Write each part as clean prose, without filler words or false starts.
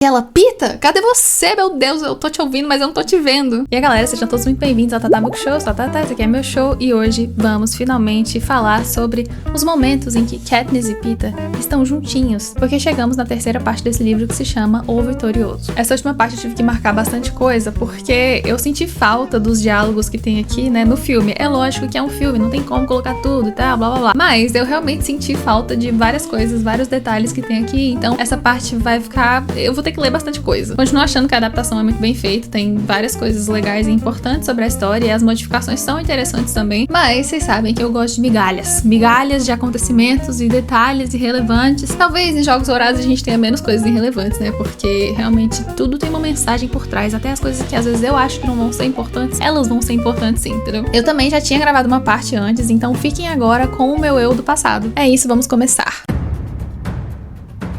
E ela, Pita, cadê você? Meu Deus, eu tô te ouvindo, mas eu não tô te vendo. E aí, galera, sejam todos muito bem-vindos ao Tata Book Show. Eu sou a Tata, esse aqui é meu show. E hoje vamos finalmente falar sobre os momentos em que Katniss e Pita estão juntinhos. Porque chegamos na terceira parte desse livro que se chama O Vitorioso. Essa última parte eu tive que marcar bastante coisa, porque eu senti falta dos diálogos que tem aqui, né, no filme. É lógico que é um filme, não tem como colocar tudo e tal, blá blá blá. Mas eu realmente senti falta de várias coisas, vários detalhes que tem aqui. Então essa parte vai ficar... eu vou ter que ler bastante coisa. Continuo achando que a adaptação é muito bem feita, tem várias coisas legais e importantes sobre a história e as modificações são interessantes também, mas vocês sabem que eu gosto de migalhas de acontecimentos e detalhes irrelevantes. Talvez em Jogos Vorazes a gente tenha menos coisas irrelevantes, né, porque realmente tudo tem uma mensagem por trás, até as coisas que às vezes eu acho que não vão ser importantes, elas vão ser importantes sim, entendeu? Eu também já tinha gravado uma parte antes, então fiquem agora com o meu eu do passado. É isso, vamos começar.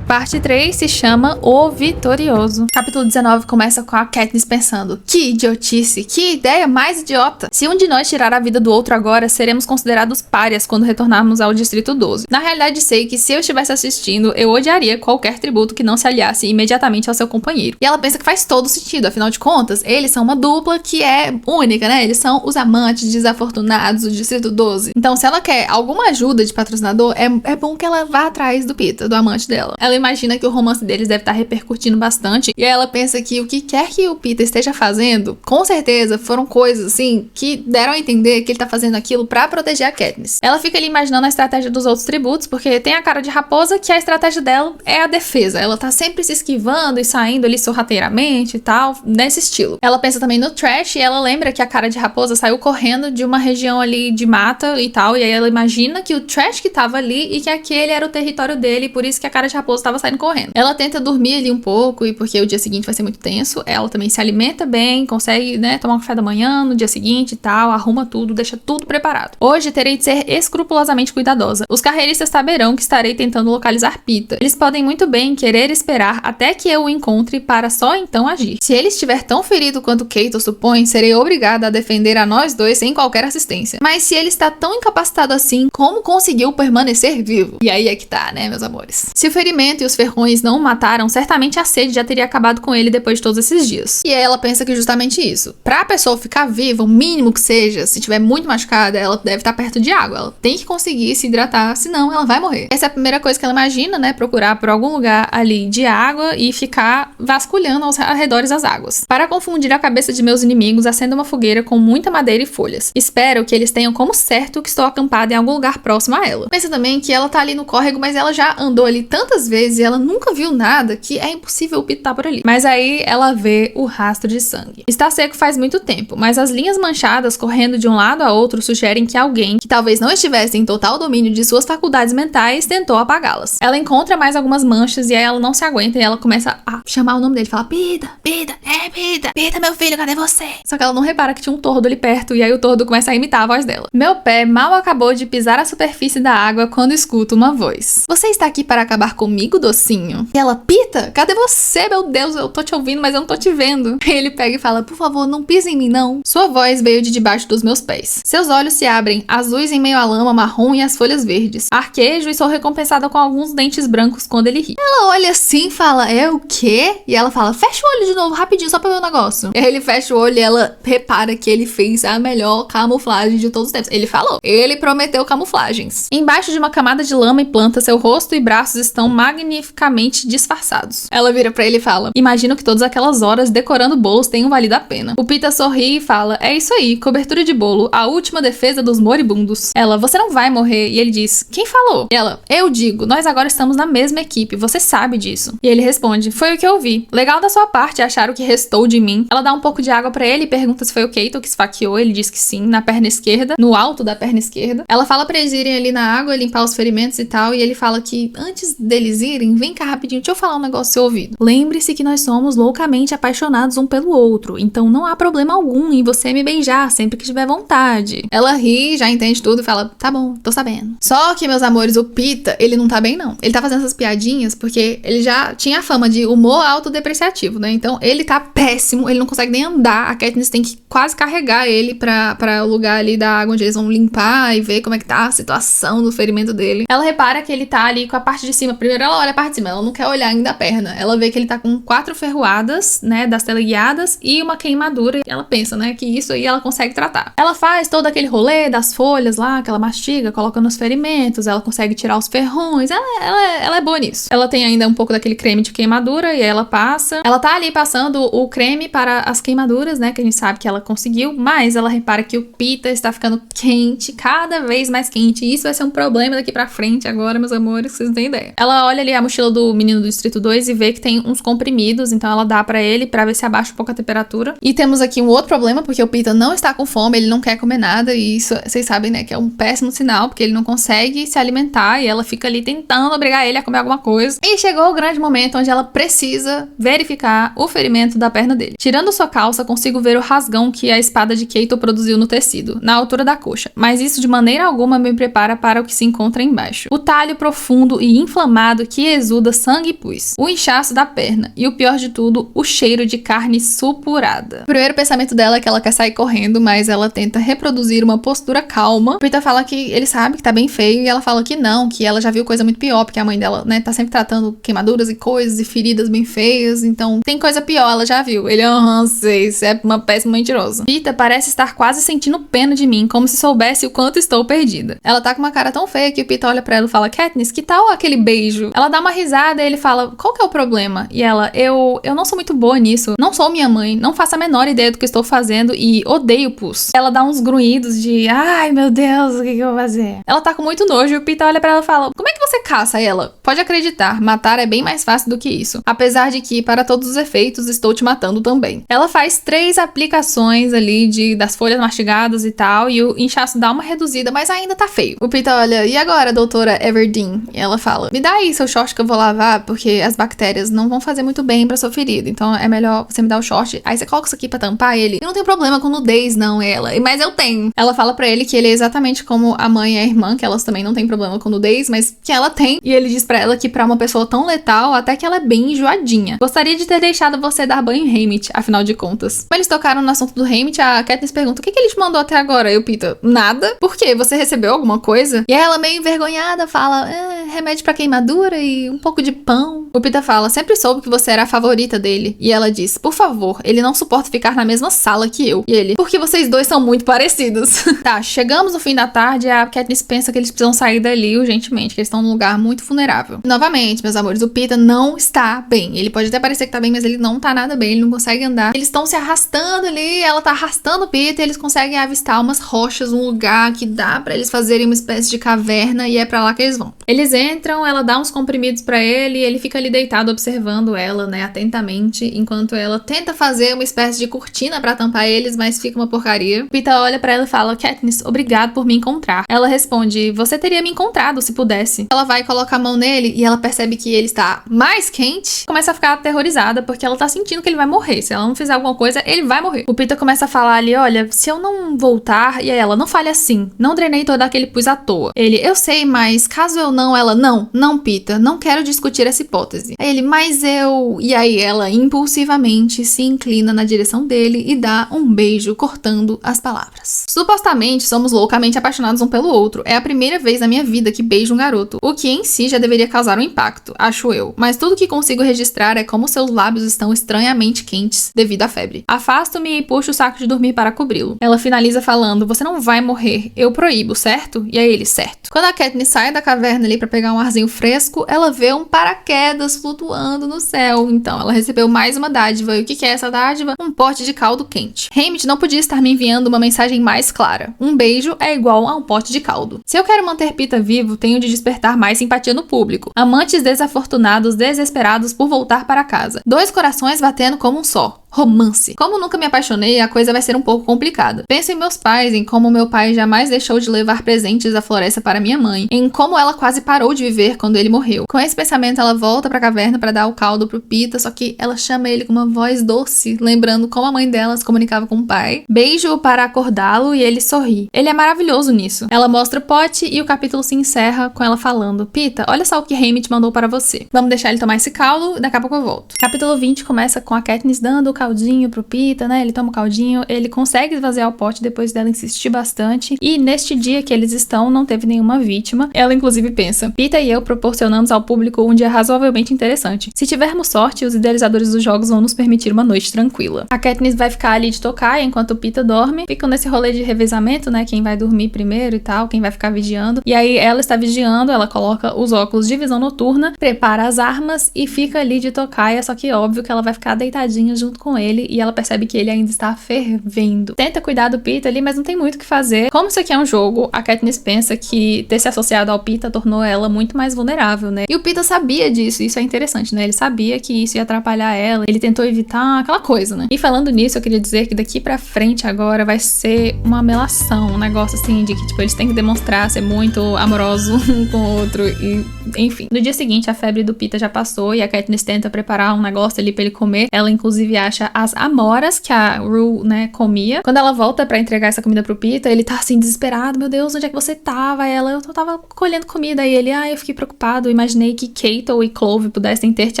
Parte 3 se chama O Vitorioso. Capítulo 19 começa com a Katniss pensando: que idiotice, que ideia mais idiota. Se um de nós tirar a vida do outro agora, seremos considerados párias quando retornarmos ao Distrito 12. Na realidade, sei que se eu estivesse assistindo, eu odiaria qualquer tributo que não se aliasse imediatamente ao seu companheiro. E ela pensa que faz todo sentido, afinal de contas, eles são uma dupla que é única, né? Eles são os amantes desafortunados do Distrito 12. Então, se ela quer alguma ajuda de patrocinador, é bom que ela vá atrás do Pita, do amante dela. Ela imagina que o romance deles deve estar repercutindo bastante, e aí ela pensa que o que quer que o Pita esteja fazendo, com certeza foram coisas assim que deram a entender que ele tá fazendo aquilo pra proteger a Katniss. Ela fica ali imaginando a estratégia dos outros tributos, porque tem a cara de raposa que a estratégia dela é a defesa. Ela tá sempre se esquivando e saindo ali sorrateiramente e tal, nesse estilo. Ela pensa também no Trash e ela lembra que a cara de raposa saiu correndo de uma região ali de mata e tal, e aí ela imagina que o Trash que tava ali e que aquele era o território dele, e por isso que a cara de raposa tava saindo correndo. Ela tenta dormir ali um pouco, e porque o dia seguinte vai ser muito tenso, ela também se alimenta bem, consegue, né, tomar um café da manhã no dia seguinte e tal, arruma tudo, deixa tudo preparado. Hoje terei de ser escrupulosamente cuidadosa. Os carreiristas saberão que estarei tentando localizar Pita. Eles podem muito bem querer esperar até que eu o encontre para só então agir. Se ele estiver tão ferido quanto Keito supõe, serei obrigada a defender a nós dois sem qualquer assistência. Mas se ele está tão incapacitado assim, como conseguiu permanecer vivo? E aí é que tá, né, meus amores? Se o ferimento e os ferrões não o mataram, certamente a sede já teria acabado com ele depois de todos esses dias. E aí ela pensa que justamente isso. Pra pessoa ficar viva, o mínimo que seja, se tiver muito machucada, ela deve estar perto de água. Ela tem que conseguir se hidratar, senão ela vai morrer. Essa é a primeira coisa que ela imagina, né? Procurar por algum lugar ali de água e ficar vasculhando aos arredores das águas. Para confundir a cabeça de meus inimigos, acendo uma fogueira com muita madeira e folhas. Espero que eles tenham como certo que estou acampada em algum lugar próximo a ela. Pensa também que ela tá ali no córrego, mas ela já andou ali tantas vezes e ela nunca viu nada que é impossível o Pita tá por ali. Mas aí ela vê o rastro de sangue. Está seco faz muito tempo, mas as linhas manchadas correndo de um lado a outro sugerem que alguém, que talvez não estivesse em total domínio de suas faculdades mentais, tentou apagá-las. Ela encontra mais algumas manchas e aí ela não se aguenta e ela começa a chamar o nome dele. Fala: Pita, Pita, Pita, Pita, meu filho, cadê você? Só que ela não repara que tinha um tordo ali perto e aí o tordo começa a imitar a voz dela. Meu pé mal acabou de pisar a superfície da água quando escuto uma voz. Você está aqui para acabar comigo, docinho? E ela: Pita, cadê você? Meu Deus, eu tô te ouvindo, mas eu não tô te vendo. E ele pega e fala: por favor, não pise em mim, não. Sua voz veio de debaixo dos meus pés. Seus olhos se abrem, azuis em meio à lama marrom e às folhas verdes. Arquejo e sou recompensada com alguns dentes brancos quando ele ri. Ela olha assim e fala: é o quê? E ela fala: fecha o olho de novo, rapidinho, só pra ver o negócio. E aí ele fecha o olho e ela repara que ele fez a melhor camuflagem de todos os tempos. Ele falou. Ele prometeu camuflagens. Embaixo de uma camada de lama e planta, seu rosto e braços estão magnificamente disfarçados. Ela vira pra ele e fala: imagino que todas aquelas horas decorando bolos tenham valido a pena. O Pita sorri e fala: é isso aí, cobertura de bolo, a última defesa dos moribundos. Ela: você não vai morrer. E ele diz: quem falou? E ela: eu digo, nós agora estamos na mesma equipe, você sabe disso. E ele responde: foi o que eu vi. Legal da sua parte achar o que restou de mim. Ela dá um pouco de água pra ele e pergunta se foi o Keito que esfaqueou. Ele diz que sim, na perna esquerda, no alto da perna esquerda. Ela fala pra eles irem ali na água, limpar os ferimentos e tal, e ele fala que antes deles irem, vem cá rapidinho, deixa eu falar um negócio no seu ouvido. Lembre-se que nós somos loucamente apaixonados um pelo outro, então não há problema algum em você me beijar sempre que tiver vontade. Ela ri, já entende tudo e fala: tá bom, tô sabendo. Só que, meus amores, o Pita, ele não tá bem não. Ele tá fazendo essas piadinhas porque ele já tinha a fama de humor autodepreciativo, né? Então ele tá péssimo, ele não consegue nem andar. A Katniss tem que quase carregar ele pra o lugar ali da água onde eles vão limpar e ver como é que tá a situação do ferimento dele. Ela repara que ele tá ali com a parte de cima. Primeiro ela olha pra cima, ela não quer olhar ainda a perna. Ela vê que ele tá com 4 ferroadas, né, das teleguiadas e uma queimadura. E ela pensa, né, que isso aí ela consegue tratar. Ela faz todo aquele rolê das folhas lá, que ela mastiga, coloca nos ferimentos, ela consegue tirar os ferrões. Ela é boa nisso. Ela tem ainda um pouco daquele creme de queimadura e aí ela passa. Ela tá ali passando o creme para as queimaduras, né, que a gente sabe que ela conseguiu, mas ela repara que o Pita está ficando quente, cada vez mais quente. E isso vai ser um problema daqui pra frente agora, meus amores, que vocês não têm ideia. Ela olha ali a mochila do menino do Distrito 2 e vê que tem uns comprimidos, então ela dá pra ele pra ver se abaixa um pouco a temperatura. E temos aqui um outro problema, porque o Pita não está com fome, ele não quer comer nada, e isso, vocês sabem, né, que é um péssimo sinal, porque ele não consegue se alimentar, e ela fica ali tentando obrigar ele a comer alguma coisa. E chegou o grande momento onde ela precisa verificar o ferimento da perna dele. Tirando sua calça, consigo ver o rasgão que a espada de Keito produziu no tecido, na altura da coxa, mas isso de maneira alguma me prepara para o que se encontra embaixo. O talho profundo e inflamado que exuda sangue e pus, o inchaço da perna e, o pior de tudo, o cheiro de carne supurada. O primeiro pensamento dela é que ela quer sair correndo, mas ela tenta reproduzir uma postura calma. Peter fala que ele sabe que tá bem feio e ela fala que não, que ela já viu coisa muito pior, porque a mãe dela, né, tá sempre tratando queimaduras e coisas e feridas bem feias, então tem coisa pior, ela já viu. Ele, sei, isso é uma péssima mentirosa. Peter parece estar quase sentindo pena de mim, como se soubesse o quanto estou perdida. Ela tá com uma cara tão feia que o Peter olha pra ela e fala, Katniss, que tal aquele beijo? Ela dá uma risada e ele fala, qual que é o problema? E ela, eu não sou muito boa nisso, não sou minha mãe, não faço a menor ideia do que estou fazendo e odeio pus. Ela dá uns grunhidos de, ai meu Deus, o que eu vou fazer? Ela tá com muito nojo e o Peter olha pra ela e fala, como é que você caça ela? Pode acreditar, matar é bem mais fácil do que isso. Apesar de que, para todos os efeitos, estou te matando também. Ela faz 3 aplicações ali das folhas mastigadas e tal, e o inchaço dá uma reduzida, mas ainda tá feio. O Peter olha, e agora, doutora Everdeen? E ela fala, me dá aí seu short que eu vou lavar, porque as bactérias não vão fazer muito bem pra sua ferida, então é melhor você me dar o short. Aí você coloca isso aqui pra tampar ele. Eu não tenho problema com nudez, não, ela. Mas eu tenho. Ela fala pra ele que ele é exatamente como a mãe e a irmã, que elas também não têm problema com nudez, mas que ela tem. E ele diz pra ela que pra uma pessoa tão letal, até que ela é bem enjoadinha. Gostaria de ter deixado você dar banho em Haymitch, afinal de contas. Quando eles tocaram no assunto do Haymitch, a Katniss pergunta, o que ele te mandou até agora? E o Peter, nada. Por quê? Você recebeu alguma coisa? E ela, meio envergonhada, fala, remédio pra queimadura e um pouco de pão. O Peter fala, sempre soube que você era a favorita dele. E ela diz, por favor, ele não suporta ficar na mesma sala que eu. E ele, porque vocês dois são muito parecidos. Tá, chegamos no fim da tarde e a Katniss pensa que eles precisam sair dali urgentemente, que eles estão num lugar muito vulnerável. Novamente, meus amores, o Peter não está bem. Ele pode até parecer que tá bem, mas ele não tá nada bem, ele não consegue andar. Eles estão se arrastando ali, ela tá arrastando o Peter, eles conseguem avistar umas rochas, um lugar que dá pra eles fazerem uma espécie de caverna e é pra lá que eles vão. Eles entram, ela dá uns comprimidos pra ele e ele fica ali deitado observando ela, né, atentamente, enquanto ela tenta fazer uma espécie de cortina pra tampar eles, mas fica uma porcaria. Peter olha pra ela e fala, Katniss, obrigado por me encontrar. Ela responde, você teria me encontrado se pudesse. Ela vai e coloca a mão nele e ela percebe que ele está mais quente. Começa a ficar aterrorizada porque ela tá sentindo que ele vai morrer. Se ela não fizer alguma coisa, ele vai morrer. O Peter começa a falar ali, olha, se eu não voltar, e aí ela, não fale assim, não drenei todo aquele pus à toa. Ele, eu sei, mas caso eu não, ela, não, Peter, não quero discutir essa hipótese. Aí ele, mas eu... E aí ela impulsivamente se inclina na direção dele e dá um beijo cortando as palavras. Supostamente somos loucamente apaixonados um pelo outro. É a primeira vez na minha vida que beijo um garoto, o que em si já deveria causar um impacto, acho eu. Mas tudo que consigo registrar é como seus lábios estão estranhamente quentes devido à febre. Afasto-me e puxo o saco de dormir para cobri-lo. Ela finaliza falando, você não vai morrer, eu proíbo, certo? E aí ele, certo. Quando a Katniss sai da caverna ali pra pegar um arzinho fresco, ela vê um paraquedas flutuando no céu. Então ela recebeu mais uma dádiva. E o que é essa dádiva? Um pote de caldo quente. Haymitch não podia estar me enviando uma mensagem mais clara. Um beijo é igual a um pote de caldo. Se eu quero manter Peeta vivo, tenho de despertar mais simpatia no público. Amantes desafortunados, desesperados por voltar para casa. 2 corações batendo como um só. Romance. Como nunca me apaixonei, a coisa vai ser um pouco complicada. Penso em meus pais, em como meu pai jamais deixou de levar presentes da floresta para minha mãe, em como ela quase parou de viver quando ele morreu. Com esse pensamento, ela volta pra caverna para dar o caldo pro Peeta, só que ela chama ele com uma voz doce, lembrando como a mãe dela se comunicava com o pai. Beijo-o para acordá-lo e ele sorri. Ele é maravilhoso nisso. Ela mostra o pote e o capítulo se encerra com ela falando, Peeta, olha só o que Haymitch mandou para você. Vamos deixar ele tomar esse caldo e daqui a pouco eu volto. Capítulo 20 começa com a Katniss dando o caldinho pro Pita, né? Ele toma o caldinho, ele consegue esvaziar o pote depois dela insistir bastante. E neste dia que eles estão, não teve nenhuma vítima. Ela, inclusive, pensa: Pita e eu proporcionamos ao público um dia razoavelmente interessante. Se tivermos sorte, os idealizadores dos jogos vão nos permitir uma noite tranquila. A Katniss vai ficar ali de tocaia enquanto o Pita dorme. Ficam nesse rolê de revezamento, né? Quem vai dormir primeiro e tal, quem vai ficar vigiando. E aí ela está vigiando, ela coloca os óculos de visão noturna, prepara as armas e fica ali de tocaia, só que óbvio que ela vai ficar deitadinha junto com ele e ela percebe que ele ainda está fervendo. Tenta cuidar do Pita ali, mas não tem muito o que fazer. Como isso aqui é um jogo, a Katniss pensa que ter se associado ao Pita tornou ela muito mais vulnerável, né? E o Pita sabia disso, isso é interessante, né? Ele sabia que isso ia atrapalhar ela, ele tentou evitar aquela coisa, né? E falando nisso, eu queria dizer que daqui pra frente agora vai ser uma melação, um negócio assim de que, tipo, eles têm que demonstrar ser muito amoroso um com o outro e, enfim. No dia seguinte, a febre do Pita já passou e a Katniss tenta preparar um negócio ali pra ele comer. Ela, inclusive, acha as amoras que a Rue, né, comia. Quando ela volta pra entregar essa comida pro Pita, ele tá assim, desesperado. Meu Deus, onde é que você tava? Ela, eu tava colhendo comida. E ele, eu fiquei preocupado. Imaginei que Cato e Clove pudessem ter te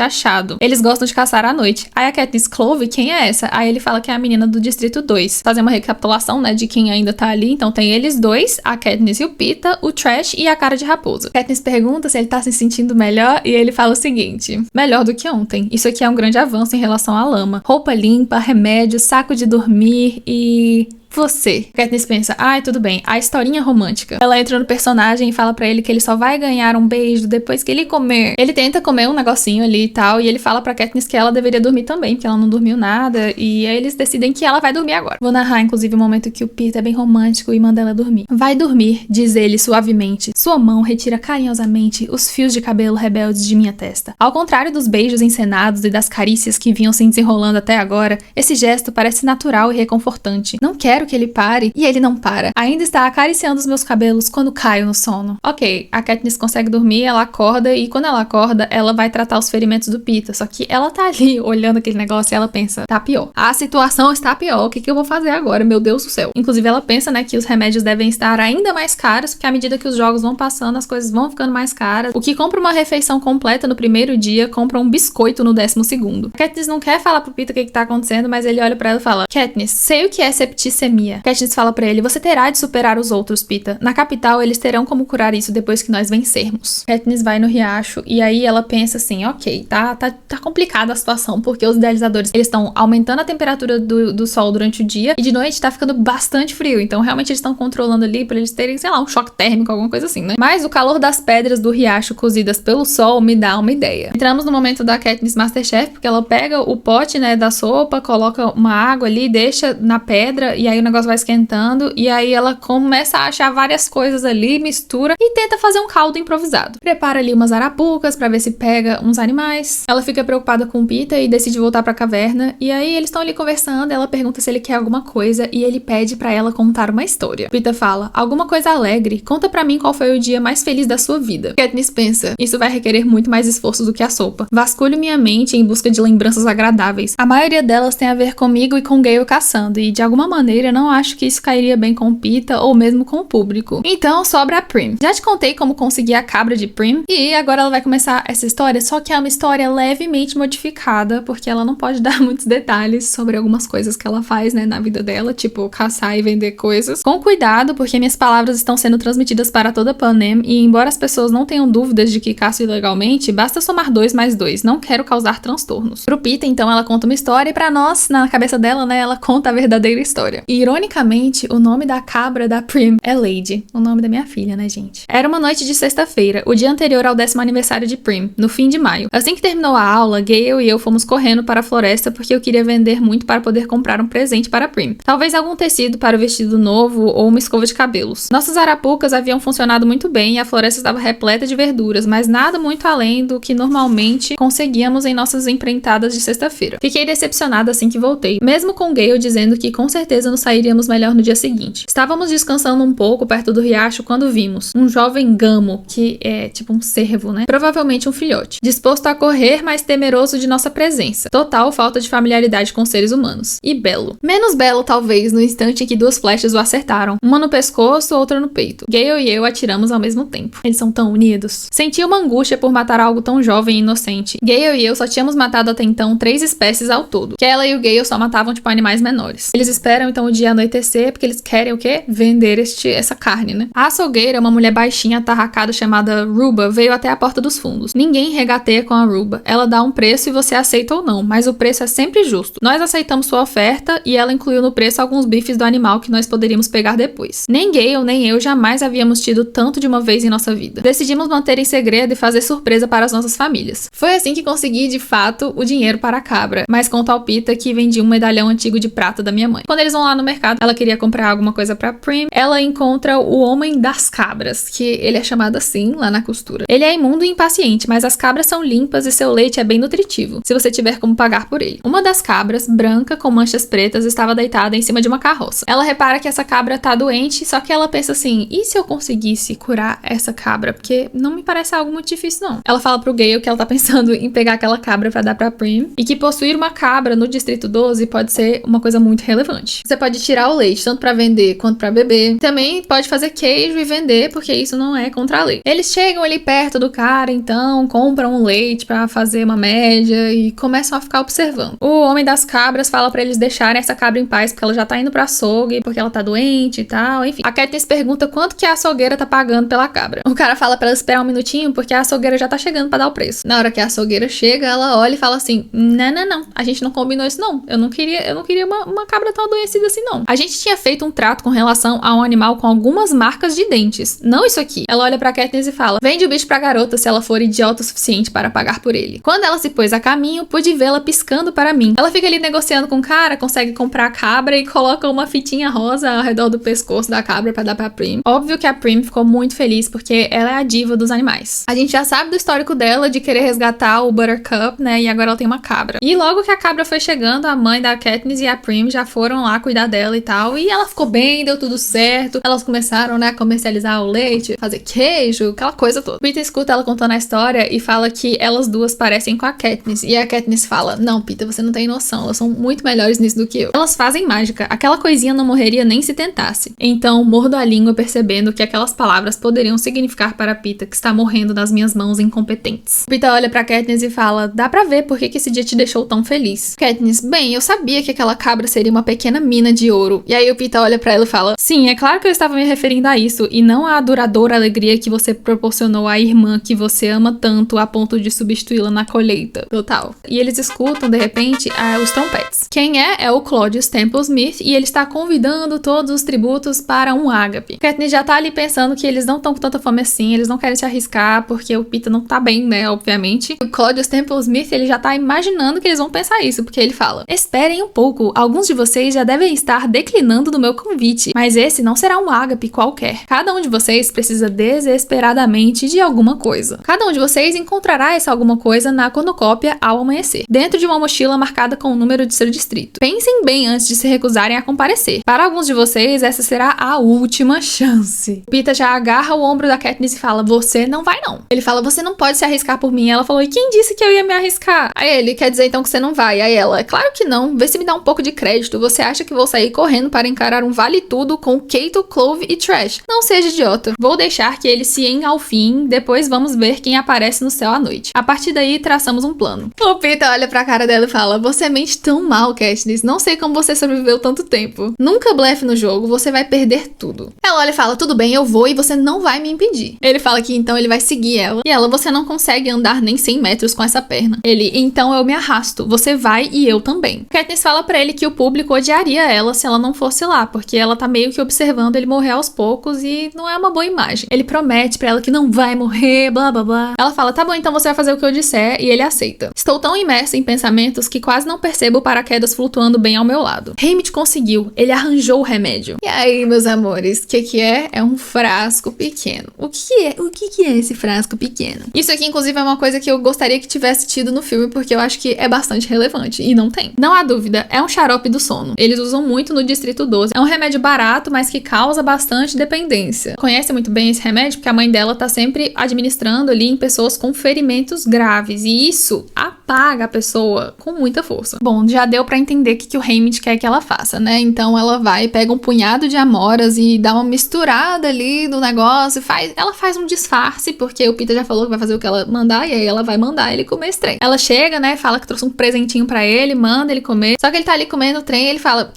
achado. Eles gostam de caçar à noite. Aí a Katniss, Clove, quem é essa? Aí ele fala que é a menina do Distrito 2. Fazer uma recapitulação, né, de quem ainda tá ali. Então tem eles dois, a Katniss e o Pita, o Trash e a cara de raposa. Katniss pergunta se ele tá se sentindo melhor e ele fala o seguinte: melhor do que ontem. Isso aqui é um grande avanço em relação à lama. Roupa limpa, remédio, saco de dormir e... você. Katniss pensa, tudo bem, a historinha romântica. Ela entra no personagem e fala pra ele que ele só vai ganhar um beijo depois que ele comer. Ele tenta comer um negocinho ali e tal, e ele fala pra Katniss que ela deveria dormir também, porque ela não dormiu nada, e aí eles decidem que ela vai dormir agora. Vou narrar, inclusive, o momento que o Pita é bem romântico e manda ela dormir. Vai dormir, diz ele suavemente. Sua mão retira carinhosamente os fios de cabelo rebeldes de minha testa. Ao contrário dos beijos encenados e das carícias que vinham se desenrolando até agora, esse gesto parece natural e reconfortante. Não quero que ele pare, e ele não para. Ainda está acariciando os meus cabelos quando caio no sono. Ok, a Katniss consegue dormir, ela acorda, e quando ela acorda, ela vai tratar os ferimentos do Pita, só que ela tá ali olhando aquele negócio e ela pensa, tá pior. A situação está pior, o que eu vou fazer agora? Meu Deus do céu. Inclusive ela pensa, né, que os remédios devem estar ainda mais caros, porque à medida que os jogos vão passando, as coisas vão ficando mais caras. O que compra uma refeição completa no primeiro dia, compra um biscoito no 12º. A Katniss não quer falar pro Pita o que tá acontecendo, mas ele olha pra ela e fala, Katniss, sei o que é septicemia. Katniss fala pra ele, você terá de superar os outros, Pita. Na capital, eles terão como curar isso depois que nós vencermos. Katniss vai no riacho e aí ela pensa assim, ok, tá complicada a situação, porque os idealizadores, eles estão aumentando a temperatura do sol durante o dia e de noite tá ficando bastante frio, então realmente eles estão controlando ali pra eles terem, sei lá, um choque térmico, alguma coisa assim, né? Mas o calor das pedras do riacho cozidas pelo sol me dá uma ideia. Entramos no momento da Katniss Masterchef, porque ela pega o pote, né, da sopa, coloca uma água ali, deixa na pedra e aí o negócio vai esquentando e aí ela começa a achar várias coisas ali, mistura e tenta fazer um caldo improvisado. Prepara ali umas arapucas pra ver se pega uns animais. Ela fica preocupada com o Pita e decide voltar pra caverna e aí eles estão ali conversando, ela pergunta se ele quer alguma coisa e ele pede pra ela contar uma história. Pita fala, alguma coisa alegre, conta pra mim qual foi o dia mais feliz da sua vida. Katniss pensa, isso vai requerer muito mais esforço do que a sopa. Vasculho minha mente em busca de lembranças agradáveis. A maioria delas tem a ver comigo e com Gale caçando e de alguma maneira não acho que isso cairia bem com o Pita ou mesmo com o público. Então sobra a Prim. Já te contei como conseguir a cabra de Prim e agora ela vai começar essa história, só que é uma história levemente modificada, porque ela não pode dar muitos detalhes sobre algumas coisas que ela faz, né, na vida dela, tipo caçar e vender coisas. Com cuidado, porque minhas palavras estão sendo transmitidas para toda Panem e embora as pessoas não tenham dúvidas de que caço ilegalmente, basta somar 2 mais 2. Não quero causar transtornos. Pro Pita, então, ela conta uma história e pra nós, na cabeça dela, né, ela conta a verdadeira história. E, ironicamente, o nome da cabra da Prim é Lady, o nome da minha filha, né, gente? Era uma noite de sexta-feira, o dia anterior ao 10º aniversário de Prim, no fim de maio. Assim que terminou a aula, Gale e eu fomos correndo para a floresta porque eu queria vender muito para poder comprar um presente para Prim. Talvez algum tecido para o vestido novo ou uma escova de cabelos. Nossas arapucas haviam funcionado muito bem e a floresta estava repleta de verduras, mas nada muito além do que normalmente conseguíamos em nossas empreitadas de sexta-feira. Fiquei decepcionada assim que voltei, mesmo com Gale dizendo que com certeza nos sairíamos melhor no dia seguinte. Estávamos descansando um pouco perto do riacho quando vimos um jovem gamo, que é tipo um cervo, né? Provavelmente um filhote. Disposto a correr, mas temeroso de nossa presença. Total falta de familiaridade com seres humanos. E belo. Menos belo, talvez, no instante em que duas flechas o acertaram. Uma no pescoço, outra no peito. Gale e eu atiramos ao mesmo tempo. Eles são tão unidos. Senti uma angústia por matar algo tão jovem e inocente. Gale e eu só tínhamos matado até então 3 espécies ao todo. Que ela e o Gale só matavam, tipo, animais menores. Eles esperam, então, o dia anoitecer, porque eles querem o quê? Vender essa carne, né? A açougueira, uma mulher baixinha, atarracada, chamada Ruba, veio até a porta dos fundos. Ninguém regateia com a Ruba. Ela dá um preço e você aceita ou não, mas o preço é sempre justo. Nós aceitamos sua oferta e ela incluiu no preço alguns bifes do animal que nós poderíamos pegar depois. Nem Gale, nem eu jamais havíamos tido tanto de uma vez em nossa vida. Decidimos manter em segredo e fazer surpresa para as nossas famílias. Foi assim que consegui, de fato, o dinheiro para a cabra, mas conta ao Pita que vendia um medalhão antigo de prata da minha mãe. Quando eles vão lá no mercado, ela queria comprar alguma coisa pra Prim, ela encontra o Homem das Cabras, que ele é chamado assim lá na costura. Ele é imundo e impaciente, mas as cabras são limpas e seu leite é bem nutritivo, se você tiver como pagar por ele. Uma das cabras, branca com manchas pretas, estava deitada em cima de uma carroça. Ela repara que essa cabra tá doente, só que ela pensa assim, e se eu conseguisse curar essa cabra? Porque não me parece algo muito difícil, não. Ela fala pro Gale que ela tá pensando em pegar aquela cabra pra dar pra Prim, e que possuir uma cabra no Distrito 12 pode ser uma coisa muito relevante. Você pode tirar o leite, tanto pra vender quanto pra beber. Também pode fazer queijo e vender, porque isso não é contra a lei. Eles chegam ali perto do cara, então, compram um leite pra fazer uma média e começam a ficar observando. O Homem das Cabras fala pra eles deixarem essa cabra em paz, porque ela já tá indo pra açougue, porque ela tá doente e tal, enfim. A Katniss pergunta quanto que a açougueira tá pagando pela cabra. O cara fala pra ela esperar um minutinho, porque a açougueira já tá chegando pra dar o preço. Na hora que a açougueira chega, ela olha e fala assim, não, a gente não combinou isso não. Eu não queria uma cabra tão adoecida assim não. A gente tinha feito um trato com relação a um animal com algumas marcas de dentes. Não isso aqui. Ela olha pra Katniss e fala, vende o bicho pra garota se ela for idiota o suficiente para pagar por ele. Quando ela se pôs a caminho, pude vê-la piscando para mim. Ela fica ali negociando com o cara, consegue comprar a cabra e coloca uma fitinha rosa ao redor do pescoço da cabra pra dar pra Prim. Óbvio que a Prim ficou muito feliz porque ela é a diva dos animais. A gente já sabe do histórico dela de querer resgatar o Buttercup, né? E agora ela tem uma cabra. E logo que a cabra foi chegando, a mãe da Katniss e a Prim já foram lá cuidar dela e tal. E ela ficou bem, deu tudo certo. Elas começaram, né, a comercializar o leite, fazer queijo, aquela coisa toda. Peter escuta ela contando a história e fala que elas duas parecem com a Katniss. E a Katniss fala, não, Peter, você não tem noção. Elas são muito melhores nisso do que eu. Elas fazem mágica. Aquela coisinha não morreria nem se tentasse. Então, mordo a língua percebendo que aquelas palavras poderiam significar para Peter que está morrendo nas minhas mãos incompetentes. Peter olha pra Katniss e fala, dá pra ver por que esse dia te deixou tão feliz. Katniss, bem, eu sabia que aquela cabra seria uma pequena mina de ouro. E aí o Peter olha pra ela e fala, sim, é claro que eu estava me referindo a isso e não à duradoura alegria que você proporcionou à irmã que você ama tanto a ponto de substituí-la na colheita. Total. E eles escutam, de repente, os trompetes. Quem é? É o Claudius Temple Smith e ele está convidando todos os tributos para um ágape. Katniss já tá ali pensando que eles não estão com tanta fome assim, eles não querem se arriscar porque o Peter não tá bem, né, obviamente. O Claudius Temple Smith, ele já tá imaginando que eles vão pensar isso, porque ele fala, esperem um pouco, alguns de vocês já devem estar declinando do meu convite, mas esse não será um ágape qualquer. Cada um de vocês precisa desesperadamente de alguma coisa. Cada um de vocês encontrará essa alguma coisa na cornucópia ao amanhecer, dentro de uma mochila marcada com o número de seu distrito. Pensem bem antes de se recusarem a comparecer. Para alguns de vocês, essa será a última chance. Peter já agarra o ombro da Katniss e fala, você não vai não. Ele fala, você não pode se arriscar por mim. Ela falou, e quem disse que eu ia me arriscar? Aí ele, quer dizer então que você não vai? Aí ela, claro que não. Vê se me dá um pouco de crédito. Você acha que vou sair correndo para encarar um vale tudo com Cato, Clove e Trash? Não seja idiota. Vou deixar que eles se ao fim, depois vamos ver quem aparece no céu à noite. A partir daí, traçamos um plano. O Peter olha pra cara dela e fala, você mente tão mal, Katniss. Não sei como você sobreviveu tanto tempo. Nunca blefe no jogo, você vai perder tudo. Ela olha e fala, tudo bem, eu vou e você não vai me impedir. Ele fala que então ele vai seguir ela. E ela, você não consegue andar nem 100 metros com essa perna. Ele, então eu me arrasto. Você vai e eu também. Katniss fala pra ele que o público odiaria ela se ela não fosse lá, porque ela tá meio que observando ele morrer aos poucos e não é uma boa imagem. Ele promete pra ela que não vai morrer, blá blá blá. Ela fala, tá bom, então você vai fazer o que eu disser, e ele aceita. Estou tão imersa em pensamentos que quase não percebo o paraquedas flutuando bem ao meu lado. Haymitch conseguiu, ele arranjou o remédio. E aí, meus amores, o que é? É um frasco pequeno. O que é esse frasco pequeno? Isso aqui, inclusive, é uma coisa que eu gostaria que tivesse tido no filme, porque eu acho que é bastante relevante, e não tem. Não há dúvida, é um xarope do sono. Eles usam muito no Distrito 12. É um remédio barato, mas que causa bastante dependência. Conhece muito bem esse remédio porque a mãe dela tá sempre administrando ali em pessoas com ferimentos graves. E isso apaga a pessoa com muita força. Bom, já deu pra entender o que o Haymitch quer que ela faça, né? Então ela vai, pega um punhado de amoras e dá uma misturada ali no negócio. Ela faz um disfarce, porque o Peter já falou que vai fazer o que ela mandar, e aí ela vai mandar ele comer esse trem. Ela chega, né? Fala que trouxe um presentinho pra ele, manda ele comer. Só que ele tá ali comendo o trem e ele fala: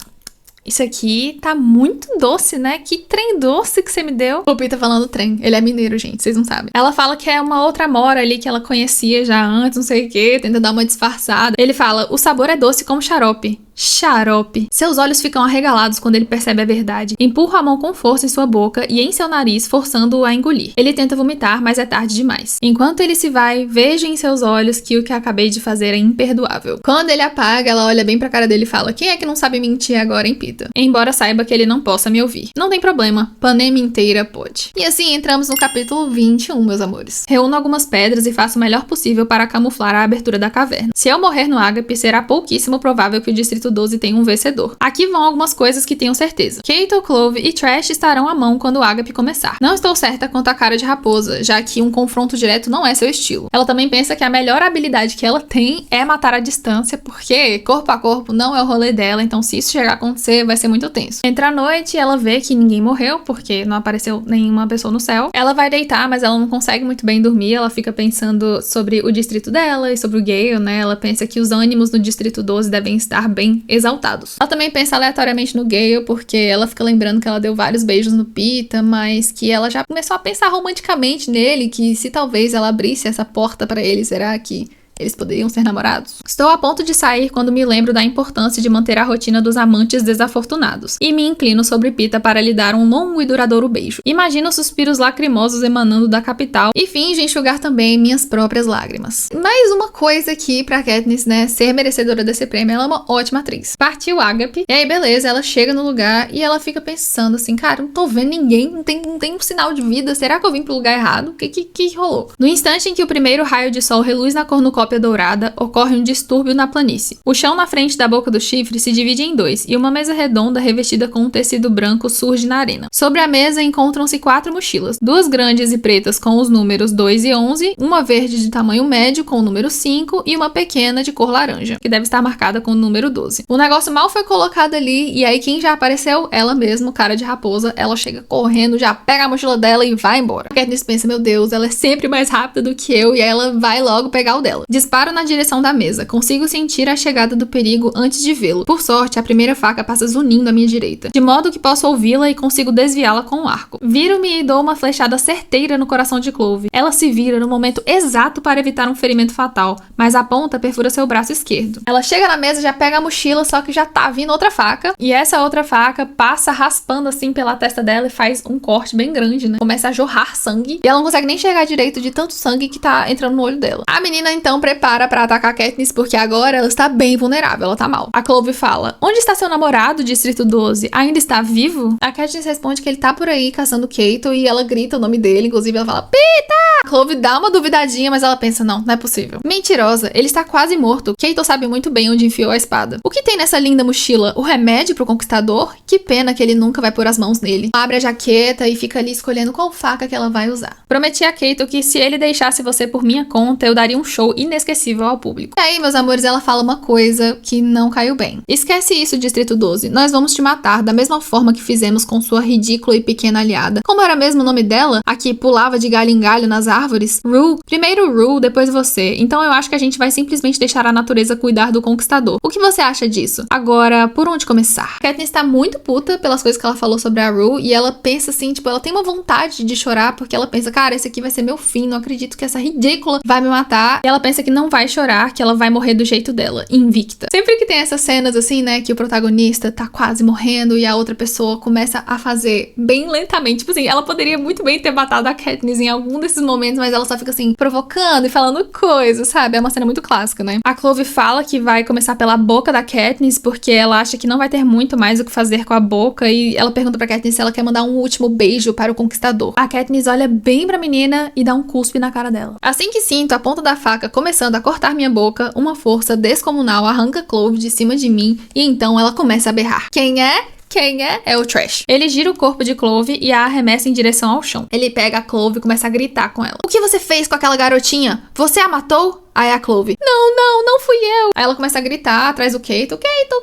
isso aqui tá muito doce, né? Que trem doce que você me deu. O Peter falando trem. Ele é mineiro, gente, vocês não sabem. Ela fala que é uma outra amora ali que ela conhecia já antes, não sei o quê. Tenta dar uma disfarçada. Ele fala: o sabor é doce como xarope. Xarope. Seus olhos ficam arregalados quando ele percebe a verdade. Empurra a mão com força em sua boca e em seu nariz, forçando-o a engolir. Ele tenta vomitar, mas é tarde demais. Enquanto ele se vai, vejo em seus olhos que o que acabei de fazer é imperdoável. Quando ele apaga, ela olha bem pra cara dele e fala: quem é que não sabe mentir agora, hein, Peter? Embora saiba que ele não possa me ouvir. Não tem problema, Panem inteira pode. E assim entramos no capítulo 21, meus amores. Reúno algumas pedras e faço o melhor possível para camuflar a abertura da caverna. Se eu morrer no ágape, será pouquíssimo provável que o Distrito 12 tenha um vencedor. Aqui vão algumas coisas que tenho certeza. Kato, Clove e Trash estarão à mão quando o ágape começar. Não estou certa quanto à cara de raposa, já que um confronto direto não é seu estilo. Ela também pensa que a melhor habilidade que ela tem é matar à distância, porque corpo a corpo não é o rolê dela, então se isso chegar a acontecer, vai ser muito tenso. Entra a noite e ela vê que ninguém morreu, porque não apareceu nenhuma pessoa no céu. Ela vai deitar, mas ela não consegue muito bem dormir. Ela fica pensando sobre o distrito dela e sobre o Gale, né? Ela pensa que os ânimos no Distrito 12 devem estar bem exaltados. Ela também pensa aleatoriamente no Gale, porque ela fica lembrando que ela deu vários beijos no Peeta, mas que ela já começou a pensar romanticamente nele, que se talvez ela abrisse essa porta pra ele, será que eles poderiam ser namorados? Estou a ponto de sair quando me lembro da importância de manter a rotina dos amantes desafortunados, e me inclino sobre Peeta para lhe dar um longo e duradouro beijo. Imagino suspiros lacrimosos emanando da capital e finge enxugar também minhas próprias lágrimas. Mais uma coisa aqui pra Katniss, né, ser merecedora desse prêmio, ela é uma ótima atriz. Partiu ágape, e aí beleza, ela chega no lugar e ela fica pensando assim: cara, não tô vendo ninguém, não tem um sinal de vida, será que eu vim pro lugar errado? O que rolou? No instante em que o primeiro raio de sol reluz na cornucópia dourada, ocorre um distúrbio na planície. O chão na frente da boca do chifre se divide em dois, e uma mesa redonda revestida com um tecido branco surge na arena. Sobre a mesa encontram-se 4 mochilas, 2 grandes e pretas com os números 2 e 11, uma verde de tamanho médio com o número 5 e uma pequena de cor laranja, que deve estar marcada com o número 12. O negócio mal foi colocado ali, e aí quem já apareceu? Ela mesma, cara de raposa. Ela chega correndo, já pega a mochila dela e vai embora. A Katniss pensa: meu Deus, ela é sempre mais rápida do que eu, e aí ela vai logo pegar o dela. Disparo na direção da mesa. Consigo sentir a chegada do perigo antes de vê-lo. Por sorte, a primeira faca passa zunindo à minha direita, de modo que posso ouvi-la e consigo desviá-la com o arco. Viro-me e dou uma flechada certeira no coração de Clove. Ela se vira no momento exato para evitar um ferimento fatal, mas a ponta perfura seu braço esquerdo. Ela chega na mesa, já pega a mochila, só que já tá vindo outra faca, e essa outra faca passa raspando assim pela testa dela e faz um corte bem grande, né? Começa a jorrar sangue, e ela não consegue nem enxergar direito de tanto sangue que tá entrando no olho dela. A menina então prepara pra atacar a Katniss, porque agora ela está bem vulnerável, ela tá mal. A Clove fala: onde está seu namorado, Distrito 12? Ainda está vivo? A Katniss responde que ele tá por aí caçando Kato, e ela grita o nome dele, inclusive ela fala: Peeta! A Clove dá uma duvidadinha, mas ela pensa: não é possível. Mentirosa, ele está quase morto. Kato sabe muito bem onde enfiou a espada. O que tem nessa linda mochila? O remédio pro conquistador? Que pena que ele nunca vai pôr as mãos nele. Abre a jaqueta e fica ali escolhendo qual faca que ela vai usar. Prometi a Kato que se ele deixasse você por minha conta, eu daria um show inesquecível ao público. E aí, meus amores, ela fala uma coisa que não caiu bem. Esquece isso, Distrito 12. Nós vamos te matar da mesma forma que fizemos com sua ridícula e pequena aliada. Como era mesmo o nome dela? A que pulava de galho em galho nas árvores? Rue. Primeiro Rue, depois você. Então eu acho que a gente vai simplesmente deixar a natureza cuidar do conquistador. O que você acha disso? Agora, por onde começar? Katniss tá muito puta pelas coisas que ela falou sobre a Rue, e ela pensa assim, tipo, ela tem uma vontade de chorar, porque ela pensa: cara, esse aqui vai ser meu fim, não acredito que essa ridícula vai me matar. E ela pensa que não vai chorar, que ela vai morrer do jeito dela, invicta. Sempre que tem essas cenas assim, né, que o protagonista tá quase morrendo e a outra pessoa começa a fazer bem lentamente, tipo assim, ela poderia muito bem ter matado a Katniss em algum desses momentos, mas ela só fica assim, provocando e falando coisas, sabe? É uma cena muito clássica, né? A Clove fala que vai começar pela boca da Katniss, porque ela acha que não vai ter muito mais o que fazer com a boca, e ela pergunta pra Katniss se ela quer mandar um último beijo para o conquistador. A Katniss olha bem pra menina e dá um cuspe na cara dela. Assim que sinto a ponta da faca começar começando a cortar minha boca, uma força descomunal arranca Clove de cima de mim e então ela começa a berrar. Quem é? Quem é? É o Trash. Ele gira o corpo de Clove e a arremessa em direção ao chão. Ele pega a Clove e começa a gritar com ela. O que você fez com aquela garotinha? Você a matou? Aí a Clove, não fui eu. Aí ela começa a gritar atrás do Keito, Keito.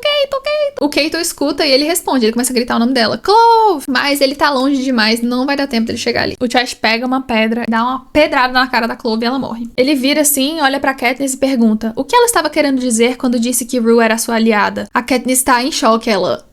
O Keito escuta e ele responde, ele começa a gritar o nome dela, Clove! Mas ele tá longe demais, não vai dar tempo dele chegar ali. O Trash pega uma pedra, dá uma pedrada na cara da Clove e ela morre. Ele vira assim, olha pra Katniss e pergunta, o que ela estava querendo dizer quando disse que Rue era sua aliada? A Katniss tá em choque, ela,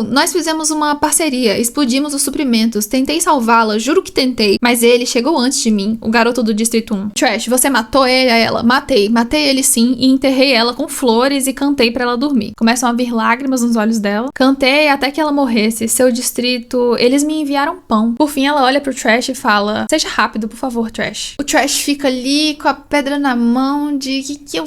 nós fizemos uma parceria, explodimos os suprimentos, tentei salvá-la, juro que tentei, mas ele chegou antes de mim, o garoto do Distrito 1. Trash, você matou ele? A ela, matei ele sim e enterrei ela com flores e cantei pra ela dormir. Começam a vir lágrimas nos olhos dela. Cantei até que ela morresse. Seu distrito, eles me enviaram pão. Por fim, ela olha pro Trash e fala, seja rápido, por favor, Trash. O Trash fica ali com a pedra na mão de que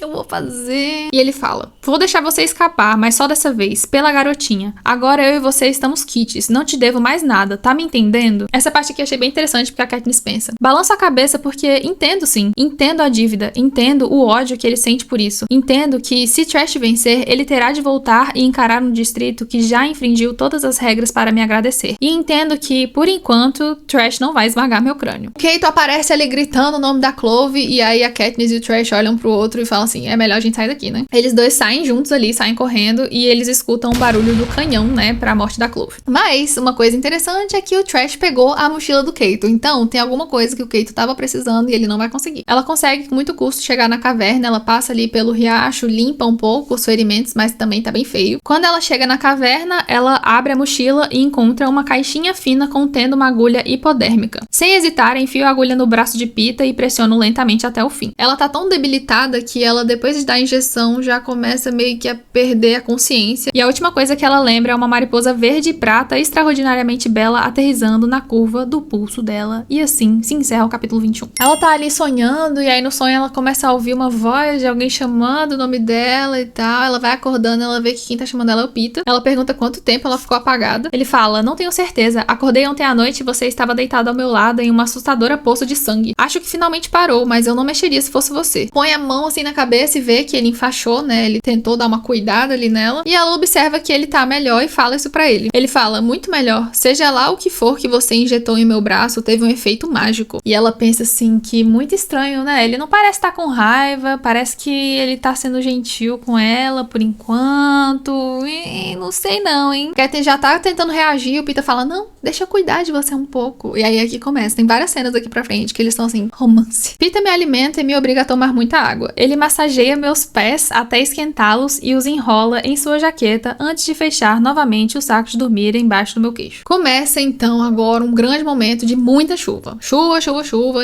eu vou fazer? E ele fala, vou deixar você escapar, mas só dessa vez, pela garotinha. Agora eu e você estamos quites, não te devo mais nada, tá me entendendo? Essa parte aqui eu achei bem interessante porque a Katniss pensa. Balança a cabeça porque entendo sim, entendo a dívida, entendo o ódio que ele sente por isso. Entendo que se Trash vencer, ele terá de voltar e encarar um distrito que já infringiu todas as regras para me agradecer. E entendo que, por enquanto, Trash não vai esmagar meu crânio. Keito aparece ali gritando o nome da Clove e aí a Katniss e o Trash olham pro outro e falam assim, é melhor a gente sair daqui, né? Eles dois saem juntos ali, saem correndo e eles escutam o barulho do canhão, né, pra morte da Clove. Mas uma coisa interessante é que o Trash pegou a mochila do Keito, então tem alguma coisa que o Keito tava precisando e ele não vai conseguir. Ela consegue com muito custo chegar na caverna, ela passa ali pelo riacho, limpa um pouco os ferimentos, mas também tá bem feio. Quando ela chega na caverna, ela abre a mochila e encontra uma caixinha fina contendo uma agulha hipodérmica. Sem hesitar, enfia a agulha no braço de Pita e pressiona lentamente até o fim. Ela tá tão debilitada que ela, depois de dar a injeção, já começa meio que a perder a consciência. E a última coisa que ela lembra é uma mariposa verde e prata extraordinariamente bela aterrissando na curva do pulso dela. E assim se encerra o capítulo 21. Ela tá ali sonhando e aí no sonho ela começa a ouvir uma voz de alguém chamando o nome dela e tal. Ela vai acordando, ela vê que quem tá chamando ela é o Pita. Ela pergunta quanto tempo ela ficou apagada. Ele fala, não tenho certeza. Acordei ontem à noite e você estava deitado ao meu lado em uma assustadora poça de sangue. Acho que finalmente parou, mas eu não mexeria se fosse você. Põe a mão assim na cabeça e vê que ele enfaixou, né? Ele tentou dar uma cuidada ali nela. E ela observa que ele tá melhor e fala isso pra ele. Ele fala, muito melhor. Seja lá o que for que você injetou em meu braço, teve um efeito mágico. E ela pensa assim, que muito estranho, né? Ele não parece estar com raiva, parece que ele tá sendo gentil com ela por enquanto. E não sei não, hein? Katniss já tá tentando reagir, o Pita fala, não, deixa eu cuidar de você um pouco. E aí aqui começa. Tem várias cenas aqui pra frente que eles estão assim, romance. Pita me alimenta e me obriga a tomar muita água. Ele massageia meus pés até esquentá-los e os enrola em sua jaqueta antes de fechar novamente o saco de dormir embaixo do meu queixo. Começa então agora um grande momento de muita chuva. Chuva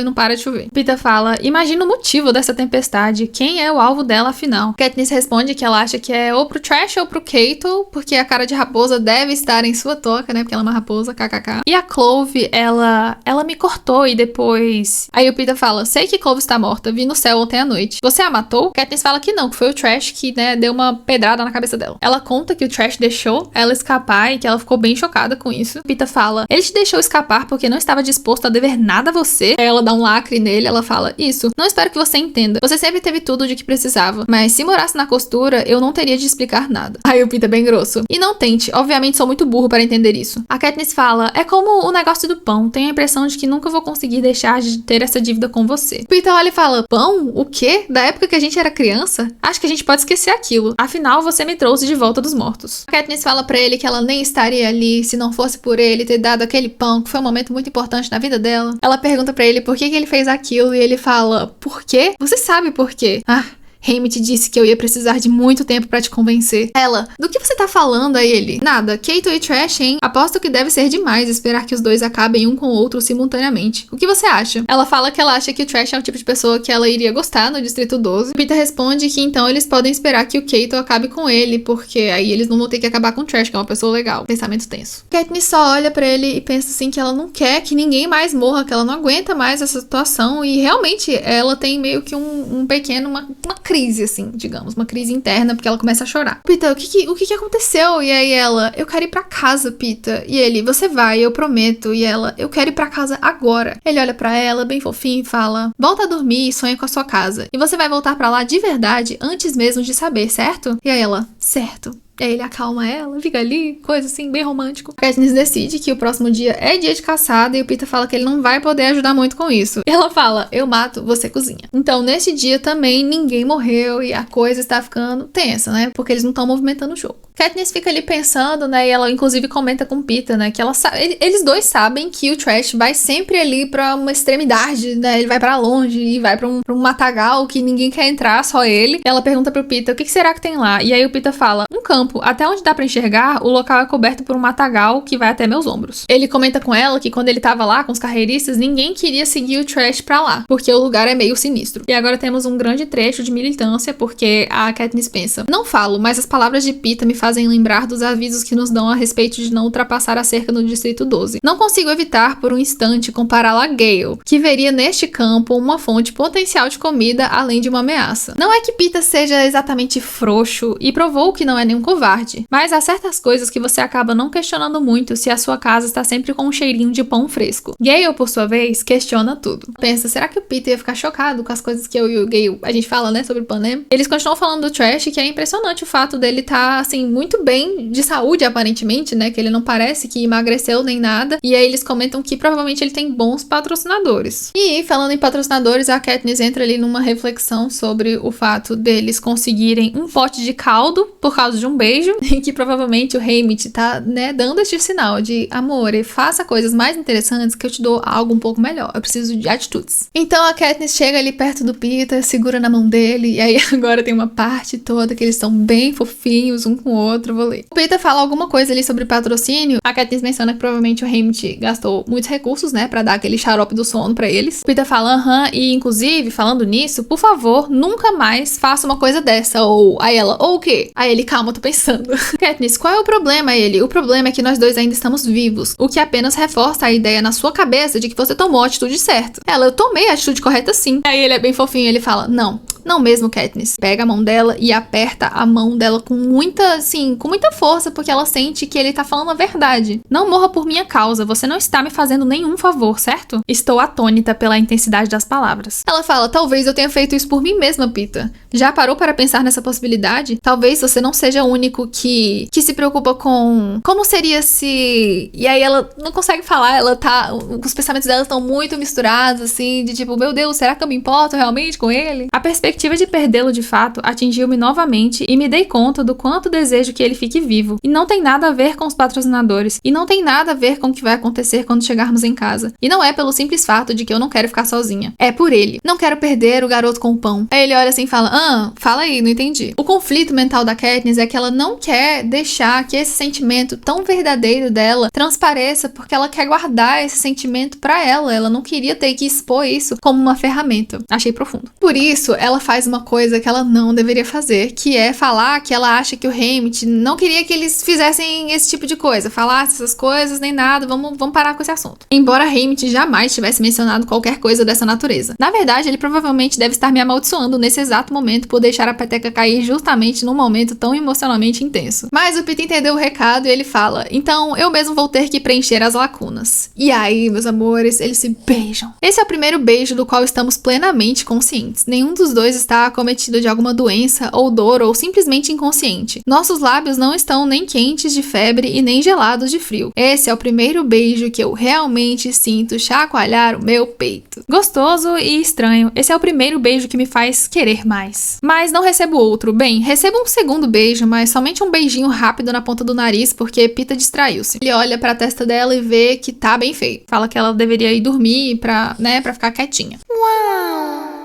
e não para de chover. Pita fala, imagina o motivo dessa tempestade, quem é o alvo dela afinal? Katniss responde que ela acha que é ou pro Trash ou pro Keito, porque a cara de raposa deve estar em sua toca, né, porque ela é uma raposa, kkk. E a Clove, ela me cortou e depois... Aí o Pita fala, sei que Clove está morta, vi no céu ontem à noite. Você a matou? Katniss fala que não, que foi o Trash que, né, deu uma pedrada na cabeça dela. Ela conta que o Trash deixou ela escapar e que ela ficou bem chocada com isso. Pita fala, ele te deixou escapar porque não estava disposto a dever nada a você? Aí ela dá um lacre nele, ela fala, isso, não espero que você entenda. Você sempre teve tudo de que precisava, mas se morasse na costura, eu não teria de explicar nada. Aí o Pita bem grosso. E não tente, obviamente sou muito burro para entender isso. A Katniss fala, é como o negócio do pão, tenho a impressão de que nunca vou conseguir deixar de ter essa dívida com você. Pita olha e fala, pão? O quê? Da época que a gente era criança? Acho que a gente pode esquecer aquilo. Afinal, você me trouxe de volta dos mortos. A Katniss fala pra ele que ela nem estaria ali se não fosse por ele ter dado aquele pão, que foi um momento muito importante na vida dela. Ela pergunta pra ele por que ele fez aquilo e ele fala, por quê? Você sabe por quê? Haymitch disse que eu ia precisar de muito tempo pra te convencer. Ela, do que você tá falando a ele? Nada, Keito e Trash, hein? Aposto que deve ser demais esperar que os dois acabem um com o outro simultaneamente. O que você acha? Ela fala que ela acha que o Trash é o tipo de pessoa que ela iria gostar no Distrito 12. Pita responde que então eles podem esperar que o Keito acabe com ele, porque aí eles não vão ter que acabar com o Trash, que é uma pessoa legal. Pensamento tenso. Katniss só olha pra ele e pensa assim que ela não quer que ninguém mais morra, que ela não aguenta mais essa situação e realmente ela tem meio que uma crise, assim, digamos, uma crise interna, porque ela começa a chorar. Pita, o que aconteceu? E aí ela, eu quero ir pra casa, Pita. E ele, você vai, eu prometo. E ela, eu quero ir pra casa agora. Ele olha pra ela, bem fofinho, e fala, volta a dormir e sonha com a sua casa. E você vai voltar pra lá de verdade antes mesmo de saber, certo? E aí ela, certo. E aí ele acalma ela, fica ali, coisa assim, bem romântico. A Katniss decide que o próximo dia é dia de caçada e o Pita fala que ele não vai poder ajudar muito com isso. E ela fala, eu mato, você cozinha. Então, nesse dia também, ninguém morreu e a coisa está ficando tensa, né? Porque eles não estão movimentando o jogo. Katniss fica ali pensando, né? E ela, inclusive, comenta com o Pita, né? Que ela sabe, eles dois sabem que o Trash vai sempre ali pra uma extremidade, né? Ele vai pra longe e vai pra um matagal que ninguém quer entrar, só ele. Ela pergunta pro Pita, o que será que tem lá? E aí o Pita fala, um campo. Até onde dá pra enxergar, o local é coberto por um matagal que vai até meus ombros. Ele comenta com ela que quando ele tava lá com os carreiristas, ninguém queria seguir o Trash pra lá, porque o lugar é meio sinistro. E agora temos um grande trecho de militância, porque a Katniss pensa, não falo, mas as palavras de Pita me fazem lembrar dos avisos que nos dão a respeito de não ultrapassar a cerca no Distrito 12. Não consigo evitar por um instante compará-la a Gale, que veria neste campo uma fonte potencial de comida além de uma ameaça. Não é que Pita seja exatamente frouxo e provou que não é nenhum covarde, mas há certas coisas que você acaba não questionando muito se a sua casa está sempre com um cheirinho de pão fresco. Gale, por sua vez, questiona tudo. Pensa, será que o Pita ia ficar chocado com as coisas que eu e o Gale, a gente fala, né, sobre o Panem? Eles continuam falando do Trash, que é impressionante o fato dele estar, assim, muito bem de saúde, aparentemente, né, que ele não parece que emagreceu nem nada, e aí eles comentam que provavelmente ele tem bons patrocinadores. E, falando em patrocinadores, a Katniss entra ali numa reflexão sobre o fato deles conseguirem um pote de caldo por causa de um beijo, em que provavelmente o Haymitch tá, né, dando este sinal de amor, faça coisas mais interessantes que eu te dou algo um pouco melhor. Eu preciso de atitudes. Então a Katniss chega ali perto do Pita, segura na mão dele, e aí agora tem uma parte toda que eles estão bem fofinhos um com o outro, vou ler. O Pita fala alguma coisa ali sobre patrocínio, a Katniss menciona que provavelmente o Haymitch gastou muitos recursos, né, pra dar aquele xarope do sono pra eles. O Pita fala, aham, e inclusive, falando nisso, por favor, nunca mais faça uma coisa dessa, ou aí ela, ou o quê? Aí ele, calma, tô pensando. Katniss, qual é o problema? Ele, o problema é que nós dois ainda estamos vivos, o que apenas reforça a ideia na sua cabeça de que você tomou a atitude certa. Ela, eu tomei a atitude correta sim. Aí ele é bem fofinho, ele fala, não mesmo, Katniss. Pega a mão dela e aperta a mão dela com muita, assim, com muita força, porque ela sente que ele tá falando a verdade. Não morra por minha causa, você não está me fazendo nenhum favor, certo? Estou atônita pela intensidade das palavras. Ela fala, talvez eu tenha feito isso por mim mesma, Pita. Já parou para pensar nessa possibilidade? Talvez você não seja o único que se preocupa com como seria se... E aí ela não consegue falar, ela tá... Os pensamentos dela estão muito misturados, assim, de tipo, meu Deus, será que eu me importo realmente com ele? A perspectiva de perdê-lo de fato atingiu-me novamente e me dei conta do quanto desejo que ele fique vivo. E não tem nada a ver com os patrocinadores. E não tem nada a ver com o que vai acontecer quando chegarmos em casa. E não é pelo simples fato de que eu não quero ficar sozinha. É por ele. Não quero perder o garoto com o pão. Aí ele olha assim e fala, fala aí, não entendi. O conflito mental da Katniss é que ela não quer deixar que esse sentimento tão verdadeiro dela transpareça, porque ela quer guardar esse sentimento pra ela. Ela não queria ter que expor isso como uma ferramenta. Achei profundo. Por isso, ela faz uma coisa que ela não deveria fazer, que é falar que ela acha que o Haymitch não queria que eles fizessem esse tipo de coisa, falassem essas coisas, nem nada, vamos parar com esse assunto. Embora Haymitch jamais tivesse mencionado qualquer coisa dessa natureza. Na verdade, ele provavelmente deve estar me amaldiçoando nesse exato momento por deixar a peteca cair justamente num momento tão emocionalmente intenso. Mas o Pita entendeu o recado e ele fala, então eu mesmo vou ter que preencher as lacunas. E aí, meus amores, eles se beijam. Esse é o primeiro beijo do qual estamos plenamente conscientes. Nenhum dos dois está acometido de alguma doença ou dor ou simplesmente inconsciente. Nossos lábios não estão nem quentes de febre e nem gelados de frio. Esse é o primeiro beijo que eu realmente sinto chacoalhar o meu peito. Gostoso e estranho. Esse é o primeiro beijo que me faz querer mais. Mas não recebo outro. Bem, recebo um segundo beijo, mas somente um beijinho rápido na ponta do nariz porque Pita distraiu-se. Ele olha pra testa dela e vê que tá bem feio. Fala que ela deveria ir dormir pra ficar quietinha. Uau!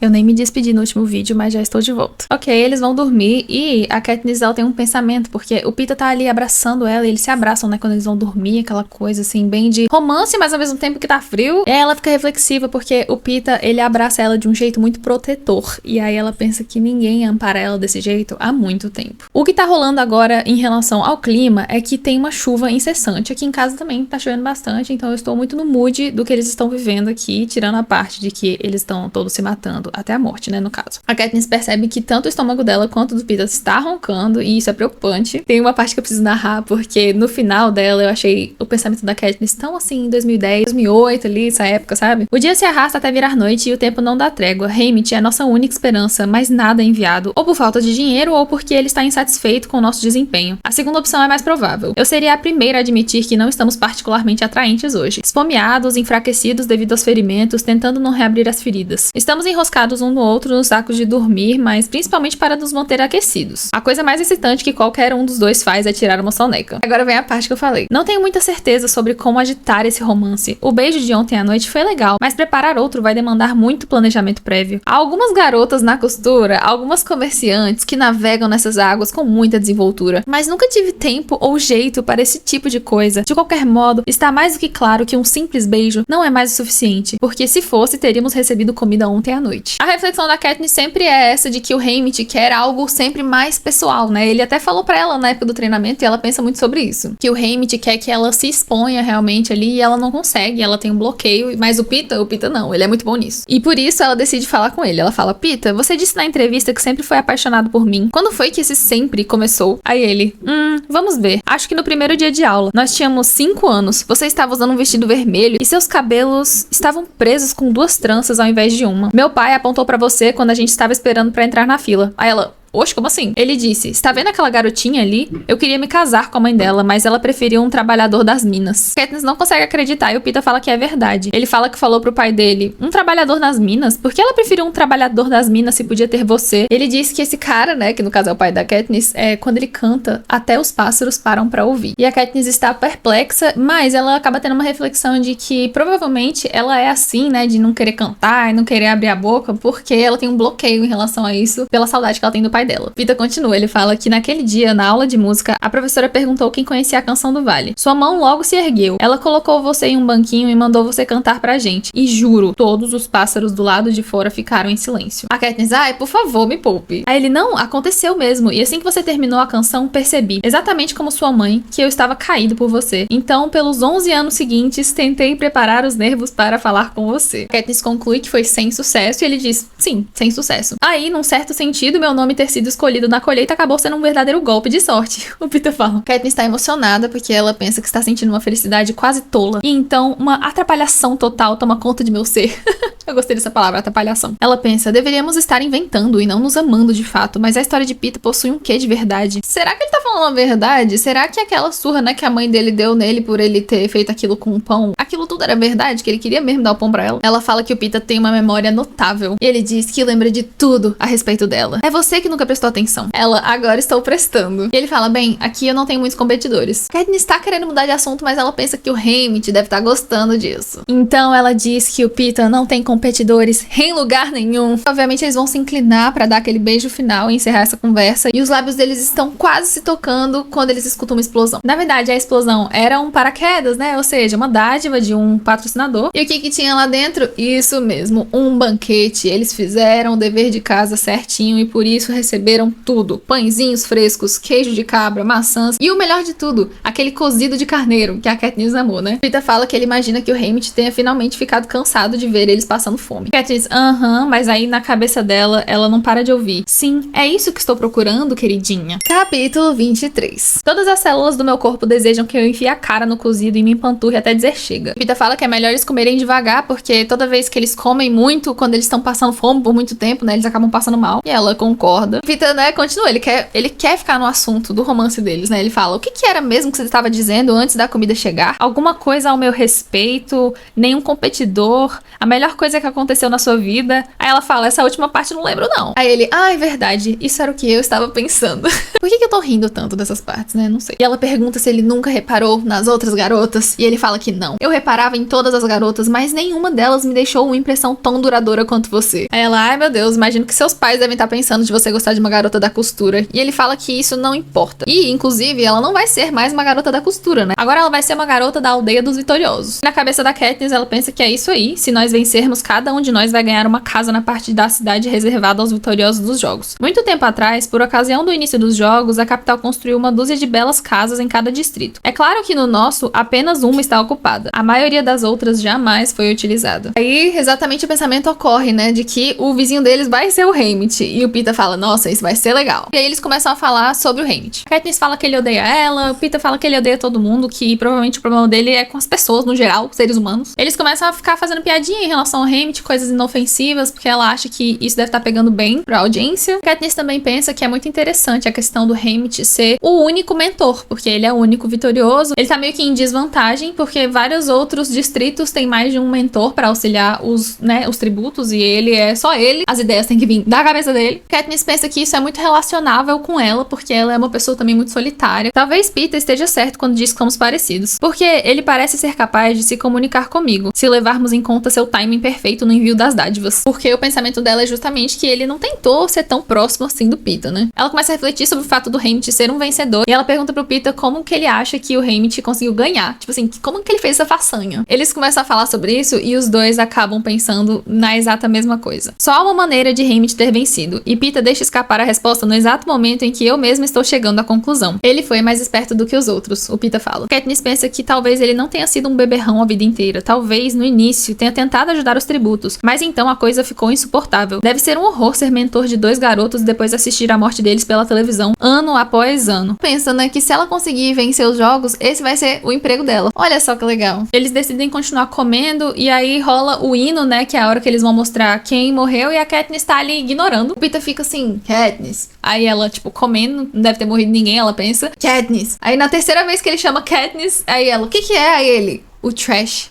Eu nem me despedi no último vídeo, mas já estou de volta. Ok, eles vão dormir e a Katniss tem um pensamento, porque o Pita tá ali abraçando ela e eles se abraçam, né, quando eles vão dormir, aquela coisa assim, bem de romance, mas ao mesmo tempo que tá frio. E aí ela fica reflexiva, porque o Pita, ele abraça ela de um jeito muito protetor. E aí ela pensa que ninguém ampara ela desse jeito há muito tempo. O que tá rolando agora em relação ao clima é que tem uma chuva incessante. Aqui em casa também tá chovendo bastante, então eu estou muito no mood do que eles estão vivendo aqui, tirando a parte de que eles estão todos se matando roncando, até a morte, né, no caso. A Katniss percebe que tanto o estômago dela quanto o do Peeta está roncando, e isso é preocupante. Tem uma parte que eu preciso narrar, porque no final dela eu achei o pensamento da Katniss tão assim, em 2010, 2008 ali, essa época, sabe? O dia se arrasta até virar noite e o tempo não dá trégua. Haymitch é a nossa única esperança, mas nada é enviado, ou por falta de dinheiro, ou porque ele está insatisfeito com o nosso desempenho. A segunda opção é mais provável. Eu seria a primeira a admitir que não estamos particularmente atraentes hoje. Esfomeados, enfraquecidos devido aos ferimentos, tentando não reabrir as feridas. Estamos enroscados um no outro nos sacos de dormir, mas principalmente para nos manter aquecidos. A coisa mais excitante que qualquer um dos dois faz é tirar uma soneca. Agora vem a parte que eu falei. Não tenho muita certeza sobre como agitar esse romance. O beijo de ontem à noite foi legal, mas preparar outro vai demandar muito planejamento prévio. Há algumas garotas na costura, algumas comerciantes que navegam nessas águas com muita desenvoltura, mas nunca tive tempo ou jeito para esse tipo de coisa. De qualquer modo, está mais do que claro que um simples beijo não é mais o suficiente, porque se fosse, teríamos recebido comida ontem à noite. A reflexão da Katniss sempre é essa de que o Haymitch quer algo sempre mais pessoal, né? Ele até falou pra ela na época do treinamento e ela pensa muito sobre isso. Que o Haymitch quer que ela se exponha realmente ali e ela não consegue, ela tem um bloqueio, mas o Peeta não, ele é muito bom nisso. E por isso ela decide falar com ele. Ela fala: Peeta, você disse na entrevista que sempre foi apaixonado por mim. Quando foi que esse sempre começou? Aí ele: vamos ver. Acho que no primeiro dia de aula. Nós tínhamos 5 anos. Você estava usando um vestido vermelho e seus cabelos estavam presos com 2 tranças ao invés de uma. Meu pai apontou pra você quando a gente estava esperando pra entrar na fila. Aí ela: oxe, como assim? Ele disse: está vendo aquela garotinha ali? Eu queria me casar com a mãe dela, mas ela preferiu um trabalhador das minas. Katniss não consegue acreditar e o Peeta fala que é verdade. Ele fala que falou pro pai dele: um trabalhador nas minas? Por que ela preferiu um trabalhador das minas se podia ter você? Ele diz que esse cara, né, que no caso é o pai da Katniss, quando ele canta, até os pássaros param pra ouvir. E a Katniss está perplexa, mas ela acaba tendo uma reflexão de que provavelmente ela é assim, né, de não querer cantar e não querer abrir a boca, porque ela tem um bloqueio em relação a isso, pela saudade que ela tem do pai dela. Peeta continua, ele fala que naquele dia, na aula de música, a professora perguntou quem conhecia a canção do Vale. Sua mão logo se ergueu. Ela colocou você em um banquinho e mandou você cantar pra gente. E juro, todos os pássaros do lado de fora ficaram em silêncio. A Katniss: ai, por favor, me poupe. Aí ele: não, aconteceu mesmo. E assim que você terminou a canção, percebi, exatamente como sua mãe, que eu estava caído por você. Então, pelos 11 anos seguintes, tentei preparar os nervos para falar com você. A Katniss conclui que foi sem sucesso e ele diz: sim, sem sucesso. Aí, num certo sentido, meu nome ter sido escolhido na colheita acabou sendo um verdadeiro golpe de sorte. O Peeta fala. Katniss está emocionada porque ela pensa que está sentindo uma felicidade quase tola. E então uma atrapalhação total toma conta de meu ser. Eu gostei dessa palavra, atrapalhação. Ela pensa: deveríamos estar inventando e não nos amando de fato, mas a história de Peeta possui um quê de verdade? Será que ele tá falando a verdade? Será que aquela surra, né, que a mãe dele deu nele por ele ter feito aquilo com o pão, aquilo tudo era verdade? Que ele queria mesmo dar o pão pra ela? Ela fala que o Peeta tem uma memória notável. E ele diz que lembra de tudo a respeito dela. É você que nunca prestou atenção. Ela: agora estou prestando. E ele fala: bem, aqui eu não tenho muitos competidores. Katniss está querendo mudar de assunto, mas ela pensa que o Haymitch deve estar gostando disso. Então ela diz que o Peeta não tem competidores em lugar nenhum. Obviamente eles vão se inclinar pra dar aquele beijo final e encerrar essa conversa. E os lábios deles estão quase se tocando quando eles escutam uma explosão. Na verdade, a explosão era um paraquedas, né? Ou seja, uma dádiva de um patrocinador. E o que tinha lá dentro? Isso mesmo, um banquete. Eles fizeram o dever de casa certinho e por isso receberam tudo. Pãezinhos frescos, queijo de cabra, maçãs e o melhor de tudo, aquele cozido de carneiro que a Katniss amou, né? Peeta fala que ele imagina que o Haymitch tenha finalmente ficado cansado de ver eles passando fome. Katniss: mas aí na cabeça dela, ela não para de ouvir: sim, é isso que estou procurando, queridinha. Capítulo 23. Todas as células do meu corpo desejam que eu enfie a cara no cozido e me empanturre até dizer chega. Peeta fala que é melhor eles comerem devagar, porque toda vez que eles comem muito, quando eles estão passando fome por muito tempo, né, eles acabam passando mal. E ela concorda. Peeta, né, continua, ele quer ficar no assunto do romance deles, né? Ele fala: o que era mesmo que você estava dizendo antes da comida chegar? Alguma coisa ao meu respeito, nenhum competidor, a melhor coisa que aconteceu na sua vida. Aí ela fala: essa última parte eu não lembro não. Aí ele: é verdade, isso era o que eu estava pensando. Por que eu tô rindo tanto dessas partes, né? Não sei. E ela pergunta se ele nunca reparou nas outras garotas, e ele fala que não. Eu reparava em todas as garotas, mas nenhuma delas me deixou uma impressão tão duradoura quanto você. Aí ela: ai meu Deus, imagino que seus pais devem estar pensando de você gostar de uma garota da costura. E ele fala que isso não importa. E, inclusive, ela não vai ser mais uma garota da costura, né? Agora ela vai ser uma garota da aldeia dos vitoriosos. Na cabeça da Katniss, ela pensa que é isso aí. Se nós vencermos, cada um de nós vai ganhar uma casa na parte da cidade reservada aos vitoriosos dos jogos. Muito tempo atrás, por ocasião do início dos jogos, a capital construiu uma dúzia de belas casas em cada distrito. É claro que no nosso, apenas uma está ocupada. A maioria das outras jamais foi utilizada. Aí, exatamente o pensamento ocorre, né, de que o vizinho deles vai ser o Haymitch. E o Peeta fala, nossa, isso vai ser legal. E aí eles começam a falar sobre o Haymitch. A Katniss fala que ele odeia ela, o Peeta fala que ele odeia todo mundo, que provavelmente o problema dele é com as pessoas no geral, seres humanos. Eles começam a ficar fazendo piadinha em relação ao Haymitch, coisas inofensivas, porque ela acha que isso deve estar pegando bem pra audiência. A Katniss também pensa que é muito interessante a questão do Haymitch ser o único mentor, porque ele é o único vitorioso. Ele tá meio que em desvantagem, porque vários outros distritos têm mais de um mentor pra auxiliar os tributos, e ele é só ele. As ideias têm que vir da cabeça dele. Katniss pensa que isso é muito relacionável com ela, porque ela é uma pessoa também muito solitária. Talvez Peeta esteja certo quando diz que somos parecidos, porque ele parece ser capaz de se comunicar comigo, se levarmos em conta seu timing perfeito no envio das dádivas. Porque o pensamento dela é justamente que ele não tentou ser tão próximo assim do Peeta, né? Ela começa a refletir sobre o fato do Haymitch ser um vencedor, e ela pergunta pro Peeta como que ele acha que o Haymitch conseguiu ganhar. Tipo assim, como que ele fez essa façanha? Eles começam a falar sobre isso e os dois acabam pensando na exata mesma coisa. Só há uma maneira de Haymitch ter vencido, e Peeta deixa escapar a resposta no exato momento em que eu mesma estou chegando à conclusão. Ele foi mais esperto do que os outros, o Peeta fala. Katniss pensa que talvez ele não tenha sido um beberrão a vida inteira. Talvez, no início, tenha tentado ajudar os tributos, mas então a coisa ficou insuportável. Deve ser um horror ser mentor de dois garotos e depois assistir a morte deles pela televisão, ano após ano. Pensa, né, que se ela conseguir vencer os jogos, esse vai ser o emprego dela. Olha só que legal. Eles decidem continuar comendo, e aí rola o hino, né, que é a hora que eles vão mostrar quem morreu, e a Katniss tá ali ignorando. O Peeta fica assim, Katniss. Aí ela, tipo, comendo, não deve ter morrido ninguém, ela pensa, Katniss. Aí na terceira vez que ele chama Katniss, aí ela, o que que é? Aí ele, o Trash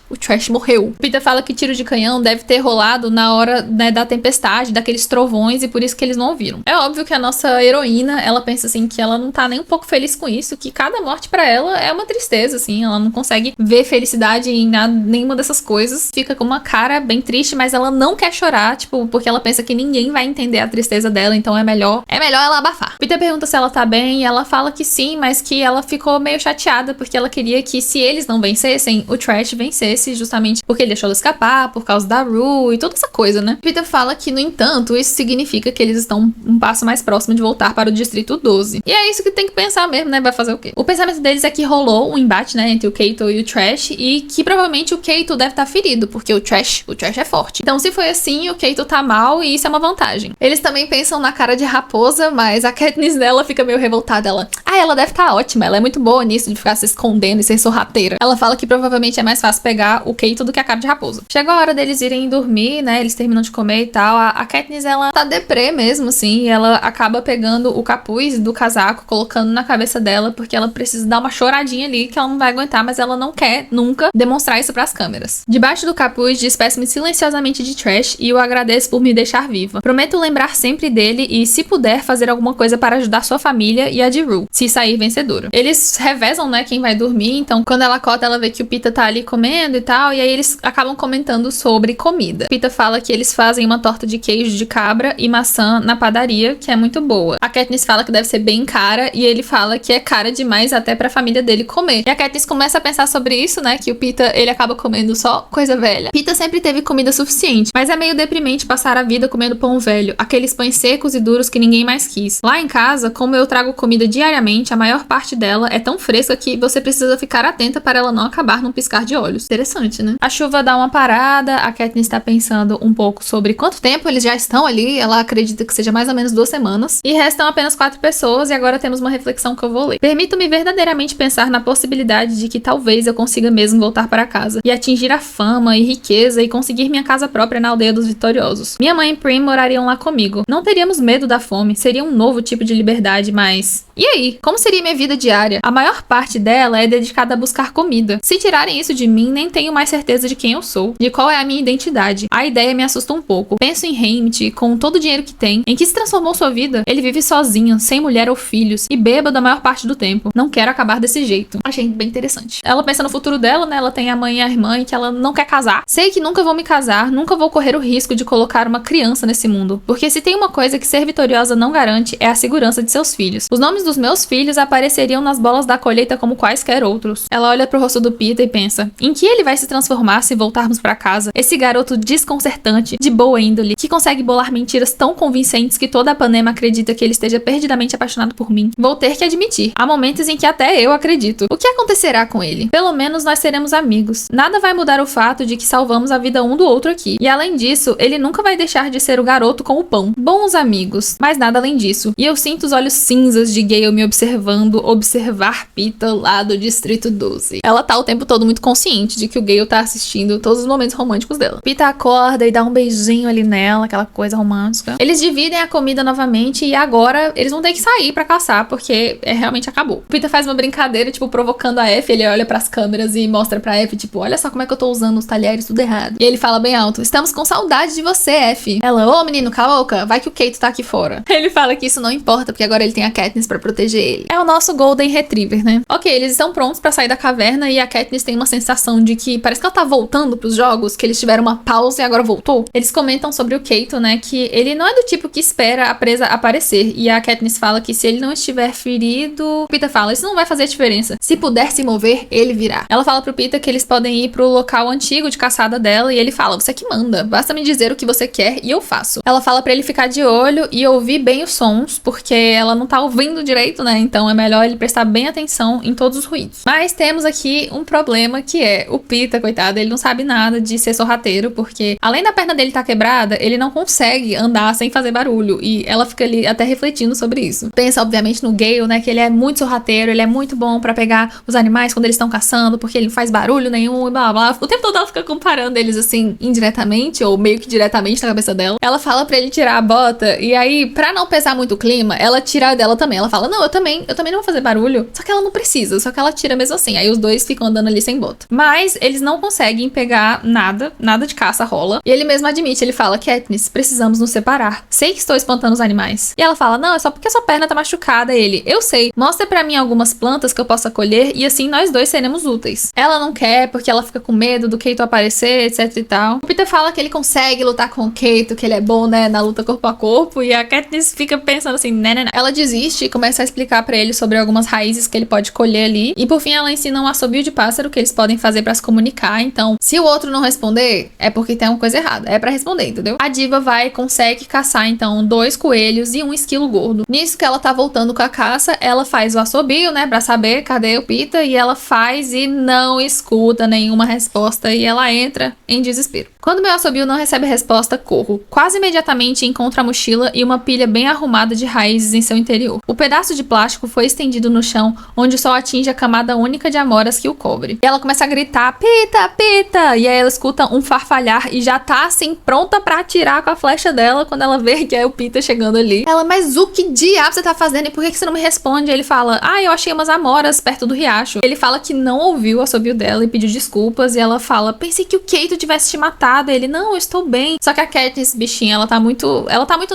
morreu. O Peeta fala que tiro de canhão deve ter rolado na hora, né, da tempestade, daqueles trovões, e por isso que eles não ouviram. É óbvio que a nossa heroína, ela pensa assim que ela não tá nem um pouco feliz com isso, que cada morte pra ela é uma tristeza, assim, ela não consegue ver felicidade em nada, nenhuma dessas coisas. Fica com uma cara bem triste, mas ela não quer chorar, tipo, porque ela pensa que ninguém vai entender a tristeza dela, então é melhor ela abafar. O Peeta pergunta se ela tá bem, e ela fala que sim, mas que ela ficou meio chateada, porque ela queria que se eles não vencessem, o Trash vencesse, justamente porque ele deixou ela escapar, por causa da Rue e toda essa coisa, né? Peeta fala que, no entanto, isso significa que eles estão um passo mais próximo de voltar para o Distrito 12. E é isso que tem que pensar mesmo, né? Vai fazer o quê? O pensamento deles é que rolou um embate, né, entre o Cato e o Trash, e que provavelmente o Cato deve estar ferido, porque o Trash é forte. Então, se foi assim, o Cato tá mal, e isso é uma vantagem. Eles também pensam na cara de raposa, mas a Katniss dela fica meio revoltada. Ela deve estar ótima, ela é muito boa nisso de ficar se escondendo e ser sorrateira. Ela fala que provavelmente é mais fácil pegar o Cato do que a cara de raposa. Chegou a hora deles irem dormir, né? Eles terminam de comer e tal. A Katniss, ela tá deprê mesmo, assim, e ela acaba pegando o capuz do casaco, colocando na cabeça dela, porque ela precisa dar uma choradinha ali, que ela não vai aguentar, mas ela não quer nunca demonstrar isso pras câmeras. Debaixo do capuz, despeço-me silenciosamente de Trash e o agradeço por me deixar viva. Prometo lembrar sempre dele e, se puder, fazer alguma coisa para ajudar sua família e a de Rue, se sair vencedora. Eles revezam, né, quem vai dormir, então quando ela acorda, ela vê que o Peeta tá ali comendo e tal, e aí eles acabam comentando sobre comida. Peeta fala que eles fazem uma torta de queijo de cabra e maçã na padaria, que é muito boa. A Katniss fala que deve ser bem cara, e ele fala que é cara demais até pra família dele comer. E a Katniss começa a pensar sobre isso, né, que o Peeta, ele acaba comendo só coisa velha. Peeta sempre teve comida suficiente, mas é meio deprimente passar a vida comendo pão velho, aqueles pães secos e duros que ninguém mais quis. Lá em casa, como eu trago comida diariamente, a maior parte dela é tão fresca que você precisa ficar atenta para ela não acabar num piscar de olhos. Interessante, né? A chuva dá uma parada, a Katniss está pensando um pouco sobre quanto tempo eles já estão ali, ela acredita que seja mais ou menos 2 semanas, e restam apenas 4 pessoas, e agora temos uma reflexão que eu vou ler. Permito-me verdadeiramente pensar na possibilidade de que talvez eu consiga mesmo voltar para casa, e atingir a fama e riqueza, e conseguir minha casa própria na aldeia dos vitoriosos. Minha mãe e Prim morariam lá comigo. Não teríamos medo da fome, seria um novo tipo de liberdade, mas... E aí? Como seria minha vida diária? A maior parte dela é dedicada a buscar comida. Se tirarem isso de mim, nem tenho mais certeza de quem eu sou, de qual é a minha identidade. A ideia me assusta um pouco. Penso em Haymitch, com todo o dinheiro que tem. Em que se transformou sua vida? Ele vive sozinho, sem mulher ou filhos, e bêbado a maior parte do tempo. Não quero acabar desse jeito. Achei bem interessante. Ela pensa no futuro dela, né? Ela tem a mãe e a irmã, e que ela não quer casar. Sei que nunca vou me casar, nunca vou correr o risco de colocar uma criança nesse mundo. Porque se tem uma coisa que ser vitoriosa não garante, é a segurança de seus filhos. Os nomes dos meus filhos apareceriam nas bolas da colheita como quaisquer outros. Ela olha pro rosto do Peter e pensa, em que ele vai se transformar se voltarmos pra casa? Esse garoto desconcertante, de boa índole, que consegue bolar mentiras tão convincentes que toda a Panema acredita que ele esteja perdidamente apaixonado por mim. Vou ter que admitir, há momentos em que até eu acredito. O que acontecerá com ele? Pelo menos nós seremos amigos. Nada vai mudar o fato de que salvamos a vida um do outro aqui. E além disso, ele nunca vai deixar de ser o garoto com o pão. Bons amigos, mas nada além disso. E eu sinto os olhos cinzas de Gale me observando, observar Pita lá do Distrito 12. Ela tá o tempo todo muito consciente de que o Gale tá assistindo todos os momentos românticos dela. Pita acorda e dá um beijinho ali nela, aquela coisa romântica. Eles dividem a comida novamente e agora eles vão ter que sair pra caçar, porque realmente acabou. Pita faz uma brincadeira, tipo, provocando a F, ele olha pras câmeras e mostra pra F, tipo, olha só como é que eu tô usando os talheres tudo errado. E ele fala bem alto, estamos com saudade de você, F. Ela, ô menino, cala a boca, vai que o Keito tá aqui fora. Ele fala que isso não importa, porque agora ele tem a Katniss pra proteger ele. É o nosso Golden Retriever, né? Ok, eles estão prontos pra sair da caverna e a Katniss tem uma sensação de que parece que ela tá voltando pros jogos, que eles tiveram uma pausa e agora voltou. Eles comentam sobre o Keito, né, que ele não é do tipo que espera a presa aparecer. E a Katniss fala que se ele não estiver ferido... Peter fala, isso não vai fazer diferença. Se puder se mover, ele virá. Ela fala pro Peter que eles podem ir pro local antigo de caçada dela e ele fala, você que manda. Basta me dizer o que você quer e eu faço. Ela fala pra ele ficar de olho e ouvir bem os sons, porque ela não tá ouvindo direito, né? Então é melhor ele prestar bem atenção em todos os ruídos. Mas temos aqui um problema que é o Peter, coitado, ele não sabe nada de ser sorrateiro, porque além da perna dele tá quebrada, ele não consegue andar sem fazer barulho. E ela fica ali até refletindo sobre isso. Pensa, obviamente, no Gale, né? Que ele é muito sorrateiro, ele é muito bom pra pegar os animais quando eles estão caçando, porque ele não faz barulho nenhum e blá blá. O tempo todo ela fica comparando eles assim, indiretamente, ou meio que diretamente na cabeça dela. Ela fala pra ele tirar a bota, e aí, pra não pesar muito o clima, ela tira a dela também. Ela fala, não, eu também não vou fazer barulho. Só que ela não precisa, só que ela tira mesmo assim. Aí os dois ficam andando ali sem bota. Mas eles não conseguem pegar nada de caça rola. E ele mesmo admite, ele fala, Katniss, precisamos nos separar. Sei que estou espantando os animais. E ela fala, não, é só porque sua perna tá machucada. Ele, eu sei, mostra pra mim algumas plantas que eu possa colher e assim nós dois seremos úteis. Ela não quer porque ela fica com medo do Keito aparecer, etc e tal. O Peter fala que ele consegue lutar com o Keito, que ele é bom, né, na luta corpo a corpo, e a Katniss fica pensando assim, né. Ela desiste e começa a explicar pra ele sobre algumas raízes que ele pode colher ali, e por fim ela ensina um assobio de pássaro que eles podem fazer pra se comunicar. Então, se o outro não responder, é porque tem uma coisa errada, é pra responder, entendeu? A diva vai e consegue caçar, então, 2 coelhos e um esquilo gordo. Nisso que ela tá voltando com a caça, ela faz o assobio, né, pra saber cadê o Peter, e ela faz e não escuta nenhuma resposta, e ela entra em desespero. Quando meu assobio não recebe resposta, corro. Quase imediatamente encontro a mochila e uma pilha bem arrumada de raízes em seu interior. O pedaço de plástico foi estendido no chão, onde o sol atinge a camada única de amoras que o cobre. E ela começa a gritar, Pita, Pita! E aí ela escuta um farfalhar e já tá assim, pronta pra atirar com a flecha dela quando ela vê que é o Pita chegando ali. Ela, mas o que diabo você tá fazendo e por que você não me responde? Ele fala, eu achei umas amoras perto do riacho. Ele fala que não ouviu o assobio dela e pediu desculpas, e ela fala, pensei que o Keito tivesse te matado. Ele, não, eu estou bem. Só que a Katniss, bichinha, ela tá muito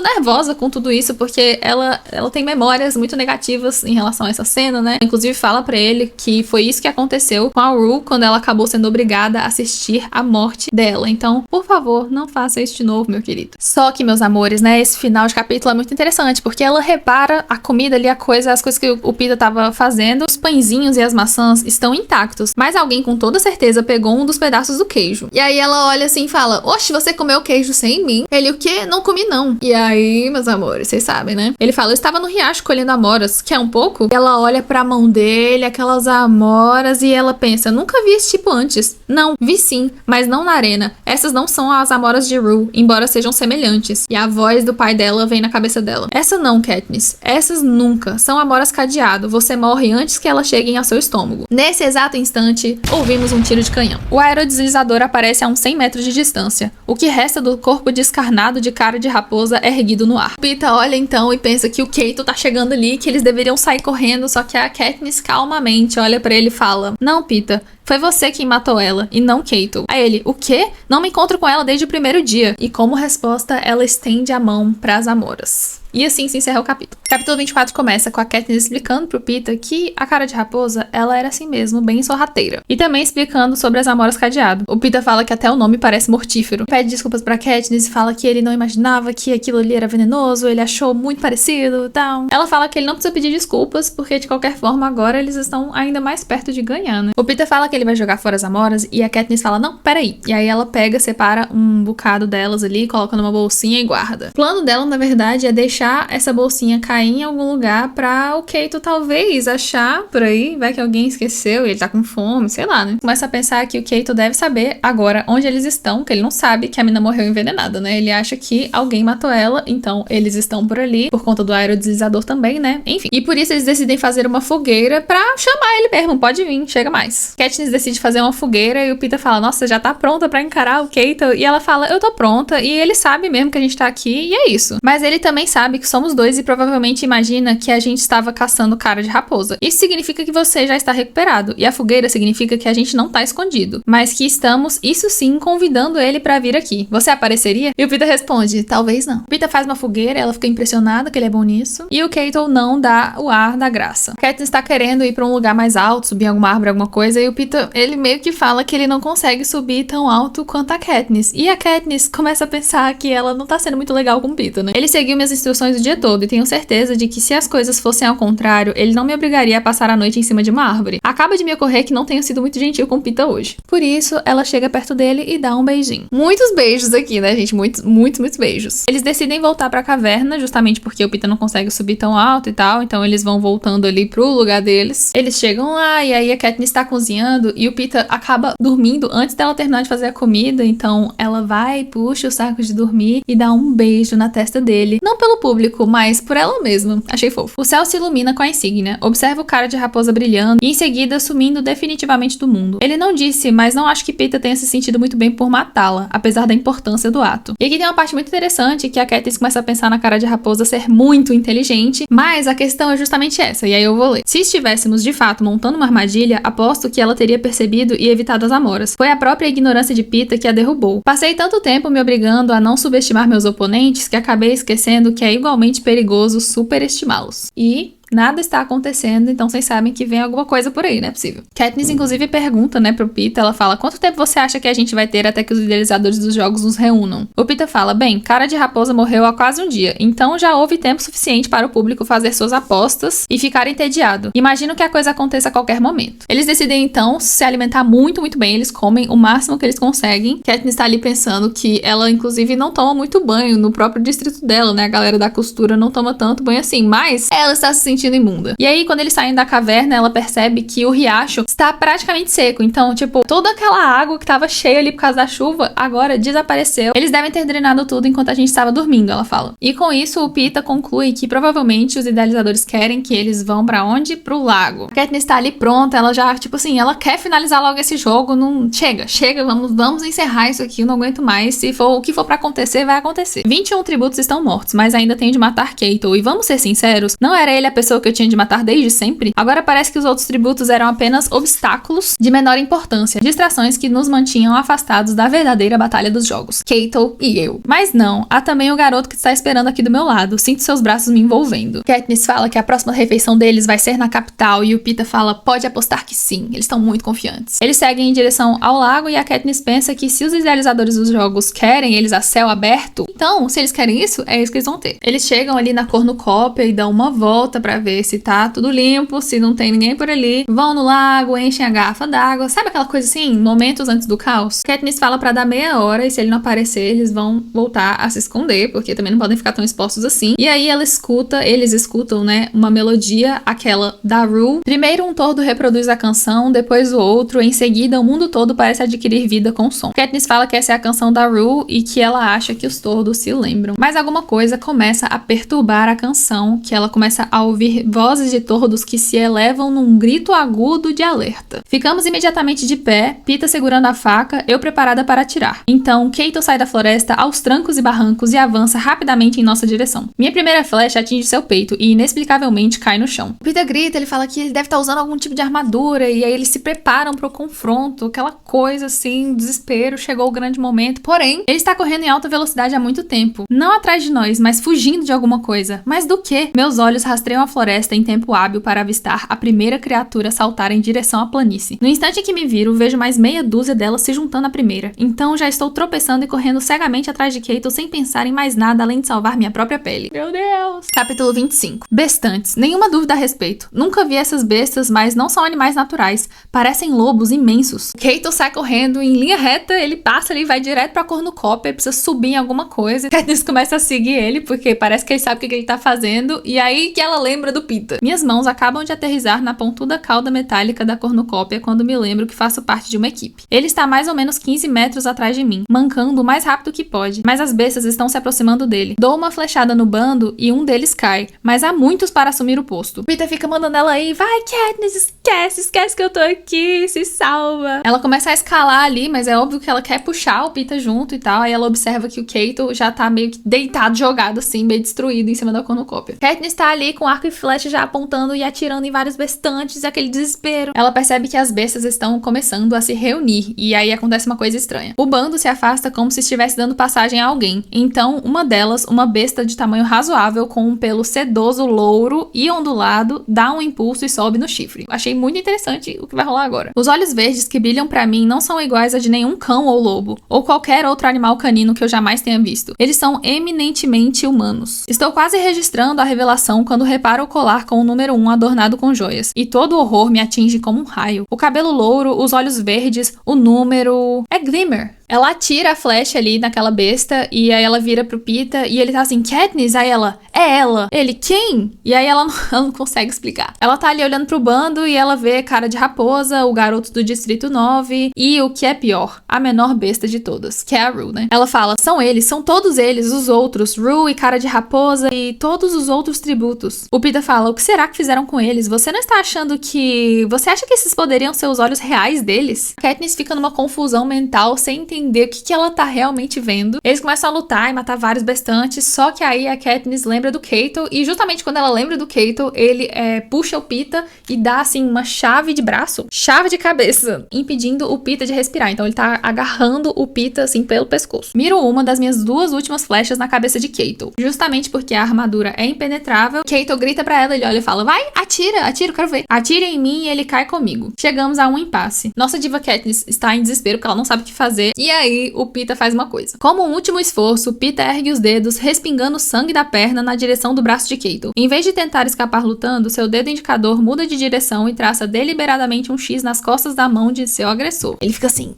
nervosa com tudo isso, porque ela tem memórias muito negativas em relação a essa cena, né? Inclusive fala pra ele que foi isso que aconteceu com a Rue quando ela acabou sendo obrigada a assistir a morte dela. Então, por favor, não faça isso de novo, meu querido. Só que, meus amores, né, esse final de capítulo é muito interessante, porque ela repara a comida ali, as coisas que o Peter tava fazendo, os pãezinhos e as maçãs estão intactos, mas alguém com toda certeza pegou um dos pedaços do queijo. E aí ela olha assim e fala, oxe, você comeu queijo sem mim? Ele, o quê? Não comi não. E aí, meus amores, vocês sabem, né? Ele fala, eu estava no riacho colhendo amoras, quer um pouco? Ela olha pra mão dele, aquelas amoras, e ela pensa, nunca vi esse tipo antes. Não, vi sim, mas não na arena. Essas não são as amoras de Rue, embora sejam semelhantes. E a voz do pai dela vem na cabeça dela. Essa não, Katniss. Essas nunca. São amoras cadeado. Você morre antes que elas cheguem ao seu estômago. Nesse exato instante, ouvimos um tiro de canhão. O aerodeslizador aparece a uns 100 metros de distância. O que resta do corpo descarnado de cara de raposa erguido no ar. Pita olha então e pensa que o Keito tá chegando ali, que eles deveriam sair correndo, só que a Katniss calmamente olha pra ele e fala, não, Pita, Foi você quem matou ela, e não Kato. Aí ele, o quê? Não me encontro com ela desde o primeiro dia. E como resposta, ela estende a mão pras amoras. E assim se encerra o capítulo. O capítulo 24 começa com a Katniss explicando pro Peeta que a cara de raposa, ela era assim mesmo, bem sorrateira. E também explicando sobre as amoras cadeado. O Peeta fala que até o nome parece mortífero. Pede desculpas pra Katniss e fala que ele não imaginava que aquilo ali era venenoso, ele achou muito parecido e tal. Ela fala que ele não precisa pedir desculpas, porque de qualquer forma agora eles estão ainda mais perto de ganhar, né? O Peeta fala que ele vai jogar fora as amoras e a Katniss fala, não, peraí. E aí ela pega, separa um bocado delas ali, coloca numa bolsinha e guarda. O plano dela, na verdade, é deixar essa bolsinha cair em algum lugar pra o Kato talvez achar por aí, vai que alguém esqueceu e ele tá com fome, sei lá, né? Começa a pensar que o Kato deve saber agora onde eles estão, que ele não sabe que a mina morreu envenenada, né? Ele acha que alguém matou ela, então eles estão por ali, por conta do aerodeslizador também, né? Enfim. E por isso eles decidem fazer uma fogueira pra chamar ele mesmo, pode vir, chega mais. Katniss decide fazer uma fogueira e o Peeta fala, nossa, você já tá pronta pra encarar o Kato? E ela fala, eu tô pronta, e ele sabe mesmo que a gente tá aqui, e é isso. Mas ele também sabe que somos dois e provavelmente imagina que a gente estava caçando cara de raposa. Isso significa que você já está recuperado, e a fogueira significa que a gente não tá escondido, mas que estamos, isso sim, convidando ele pra vir aqui. Você apareceria? E o Peeta responde, talvez não. O Peeta faz uma fogueira, ela fica impressionada que ele é bom nisso, e o Kato não dá o ar da graça. A Katniss está querendo ir pra um lugar mais alto, subir em alguma árvore, alguma coisa, e o Peeta, ele meio que fala que ele não consegue subir tão alto quanto a Katniss. E a Katniss começa a pensar que ela não tá sendo muito legal com o Peeta, né? Ele seguiu minhas instruções o dia todo e tenho certeza de que se as coisas fossem ao contrário, ele não me obrigaria a passar a noite em cima de uma árvore. Acaba de me ocorrer que não tenho sido muito gentil com o Peeta hoje. Por isso, ela chega perto dele e dá um beijinho. Muitos beijos aqui, né, gente? Muitos beijos. Eles decidem voltar pra caverna, justamente porque o Peeta não consegue subir tão alto e tal, então eles vão voltando ali pro lugar deles. Eles chegam lá e aí a Katniss tá cozinhando e o Peeta acaba dormindo antes dela terminar de fazer a comida, então ela vai, puxa o saco de dormir e dá um beijo na testa dele. Não pelo público, mas por ela mesma. Achei fofo. O céu se ilumina com a insígnia. Observa o cara de raposa brilhando e em seguida sumindo definitivamente do mundo. Ele não disse, mas não acho que Peeta tenha se sentido muito bem por matá-la, apesar da importância do ato. E aqui tem uma parte muito interessante que a Katniss começa a pensar na cara de raposa ser muito inteligente, mas a questão é justamente essa, e aí eu vou ler. Se estivéssemos de fato montando uma armadilha, aposto que ela teria percebido e evitado as amoras. Foi a própria ignorância de Peeta que a derrubou. Passei tanto tempo me obrigando a não subestimar meus oponentes que acabei esquecendo que é igualmente perigoso superestimá-los. E nada está acontecendo, então vocês sabem que vem alguma coisa por aí, não é possível. Katniss, inclusive, pergunta, né, pro Peeta, ela fala, quanto tempo você acha que a gente vai ter até que os idealizadores dos jogos nos reúnam? O Peeta fala, bem, cara de raposa morreu há quase um dia, então já houve tempo suficiente para o público fazer suas apostas e ficar entediado. Imagino que a coisa aconteça a qualquer momento. Eles decidem, então, se alimentar muito bem, eles comem o máximo que eles conseguem. Katniss tá ali pensando que ela, inclusive, não toma muito banho no próprio distrito dela, né, a galera da costura não toma tanto banho assim, mas ela está se sentindo imunda. E aí, quando eles saem da caverna, ela percebe que o riacho está praticamente seco. Então, tipo, toda aquela água que tava cheia ali por causa da chuva, agora desapareceu. Eles devem ter drenado tudo enquanto a gente estava dormindo, ela fala. E com isso, o Peeta conclui que provavelmente os idealizadores querem que eles vão pra onde? Pro lago. A Katniss tá ali pronta, ela já, tipo assim, ela quer finalizar logo esse jogo. Não... Chega, vamos encerrar isso aqui, eu não aguento mais. Se for o que for pra acontecer, vai acontecer. 21 tributos estão mortos, mas ainda tem de matar Kato. E vamos ser sinceros, não era ele a pessoa que eu tinha de matar desde sempre? Agora parece que os outros tributos eram apenas obstáculos de menor importância, distrações que nos mantinham afastados da verdadeira batalha dos jogos, Kato e eu. Mas não, há também o garoto que está esperando aqui do meu lado, sinto seus braços me envolvendo. Katniss fala que a próxima refeição deles vai ser na capital e o Peeta fala, pode apostar que sim, eles estão muito confiantes. Eles seguem em direção ao lago e a Katniss pensa que se os idealizadores dos jogos querem eles a céu aberto, então, se eles querem isso, é isso que eles vão ter. Eles chegam ali na cornucópia e dão uma volta pra ver se tá tudo limpo, se não tem ninguém por ali. Vão no lago, enchem a garrafa d'água. Sabe aquela coisa assim? Momentos antes do caos? Katniss fala pra dar meia hora e se ele não aparecer, eles vão voltar a se esconder, porque também não podem ficar tão expostos assim. E aí eles escutam, né, uma melodia, aquela da Rue. Primeiro um tordo reproduz a canção, depois o outro, em seguida o mundo todo parece adquirir vida com o som. Katniss fala que essa é a canção da Rue e que ela acha que os tordos se lembram. Mas alguma coisa começa a perturbar a canção, que ela começa a ouvir ouvir vozes de tordos que se elevam num grito agudo de alerta. Ficamos imediatamente de pé, Peeta segurando a faca, eu preparada para atirar. Então, Kato sai da floresta aos trancos e barrancos e avança rapidamente em nossa direção. Minha primeira flecha atinge seu peito e inexplicavelmente cai no chão. O Peeta grita, ele fala que ele deve estar usando algum tipo de armadura e aí eles se preparam para o confronto, aquela coisa assim, desespero, chegou o grande momento. Porém, ele está correndo em alta velocidade há muito tempo. Não atrás de nós, mas fugindo de alguma coisa. Mas do quê? Meus olhos rastreiam a floresta em tempo hábil para avistar a primeira criatura saltar em direção à planície. No instante em que me viro, vejo mais meia dúzia delas se juntando à primeira. Então já estou tropeçando e correndo cegamente atrás de Kato sem pensar em mais nada além de salvar minha própria pele. Meu Deus! Capítulo 25. Bestantes. Nenhuma dúvida a respeito. Nunca vi essas bestas, mas não são animais naturais. Parecem lobos imensos. Kato sai correndo em linha reta, ele passa ali, vai direto pra cornucópia, precisa subir em alguma coisa. Katniss começa a seguir ele, porque parece que ele sabe o que ele tá fazendo, e aí que ela lembra do Peeta. Minhas mãos acabam de aterrissar na pontuda cauda metálica da cornucópia quando me lembro que faço parte de uma equipe. Ele está a mais ou menos 15 metros atrás de mim, mancando o mais rápido que pode, mas as bestas estão se aproximando dele. Dou uma flechada no bando e um deles cai, mas há muitos para assumir o posto. Peeta fica mandando ela aí, vai Katniss, esquece que eu tô aqui, se salva. Ela começa a escalar ali, mas é óbvio que ela quer puxar o Peeta junto e tal, aí ela observa que o Kato já tá meio que deitado, jogado assim, meio destruído em cima da cornucópia. Katniss tá ali com arco e flecha já apontando e atirando em vários bestantes, aquele desespero. Ela percebe que as bestas estão começando a se reunir, e aí acontece uma coisa estranha. O bando se afasta como se estivesse dando passagem a alguém. Então, uma delas, uma besta de tamanho razoável, com um pelo sedoso, louro e ondulado, dá um impulso e sobe no chifre. Achei muito interessante o que vai rolar agora. Os olhos verdes que brilham pra mim não são iguais a de nenhum cão ou lobo, ou qualquer outro animal canino que eu jamais tenha visto. Eles são eminentemente humanos. Estou quase registrando a revelação quando reparo o colar com o número 1 adornado com joias, e todo o horror me atinge como um raio. O cabelo louro, os olhos verdes, o número... é Glimmer. Ela atira a flecha ali naquela besta, e aí ela vira pro Peeta, e ele tá assim, Katniss? Aí ela, é ela. Ele, quem? E aí ela não consegue explicar. Ela tá ali olhando pro bando, e ela vê cara de raposa, o garoto do Distrito 9, e o que é pior, a menor besta de todas, que é a Rue, né? Ela fala, são eles, são todos eles, os outros, Rue e cara de raposa, e todos os outros tributos. O Peeta fala, o que será que fizeram com eles? Você não está achando que... Você acha que esses poderiam ser os olhos reais deles? Katniss fica numa confusão mental, sem entender o que ela tá realmente vendo. Eles começam a lutar e matar vários bestantes, só que aí a Katniss lembra do Kato, e justamente quando ela lembra do Kato, ele puxa o Peeta e dá assim uma chave de braço, chave de cabeça, impedindo o Peeta de respirar. Então ele tá agarrando o Peeta assim pelo pescoço. Miro uma das minhas duas últimas flechas na cabeça de Kato, justamente porque a armadura é impenetrável. Kato grita pra ela, ele olha e fala, vai, atira, quero ver. Atira em mim e ele cai comigo. Chegamos a um impasse. Nossa diva Katniss está em desespero porque ela não sabe o que fazer. E aí, o Peeta faz uma coisa. Como um último esforço, Peeta ergue os dedos, respingando sangue da perna na direção do braço de Kato. Em vez de tentar escapar lutando, seu dedo indicador muda de direção e traça deliberadamente um X nas costas da mão de seu agressor. Ele fica assim...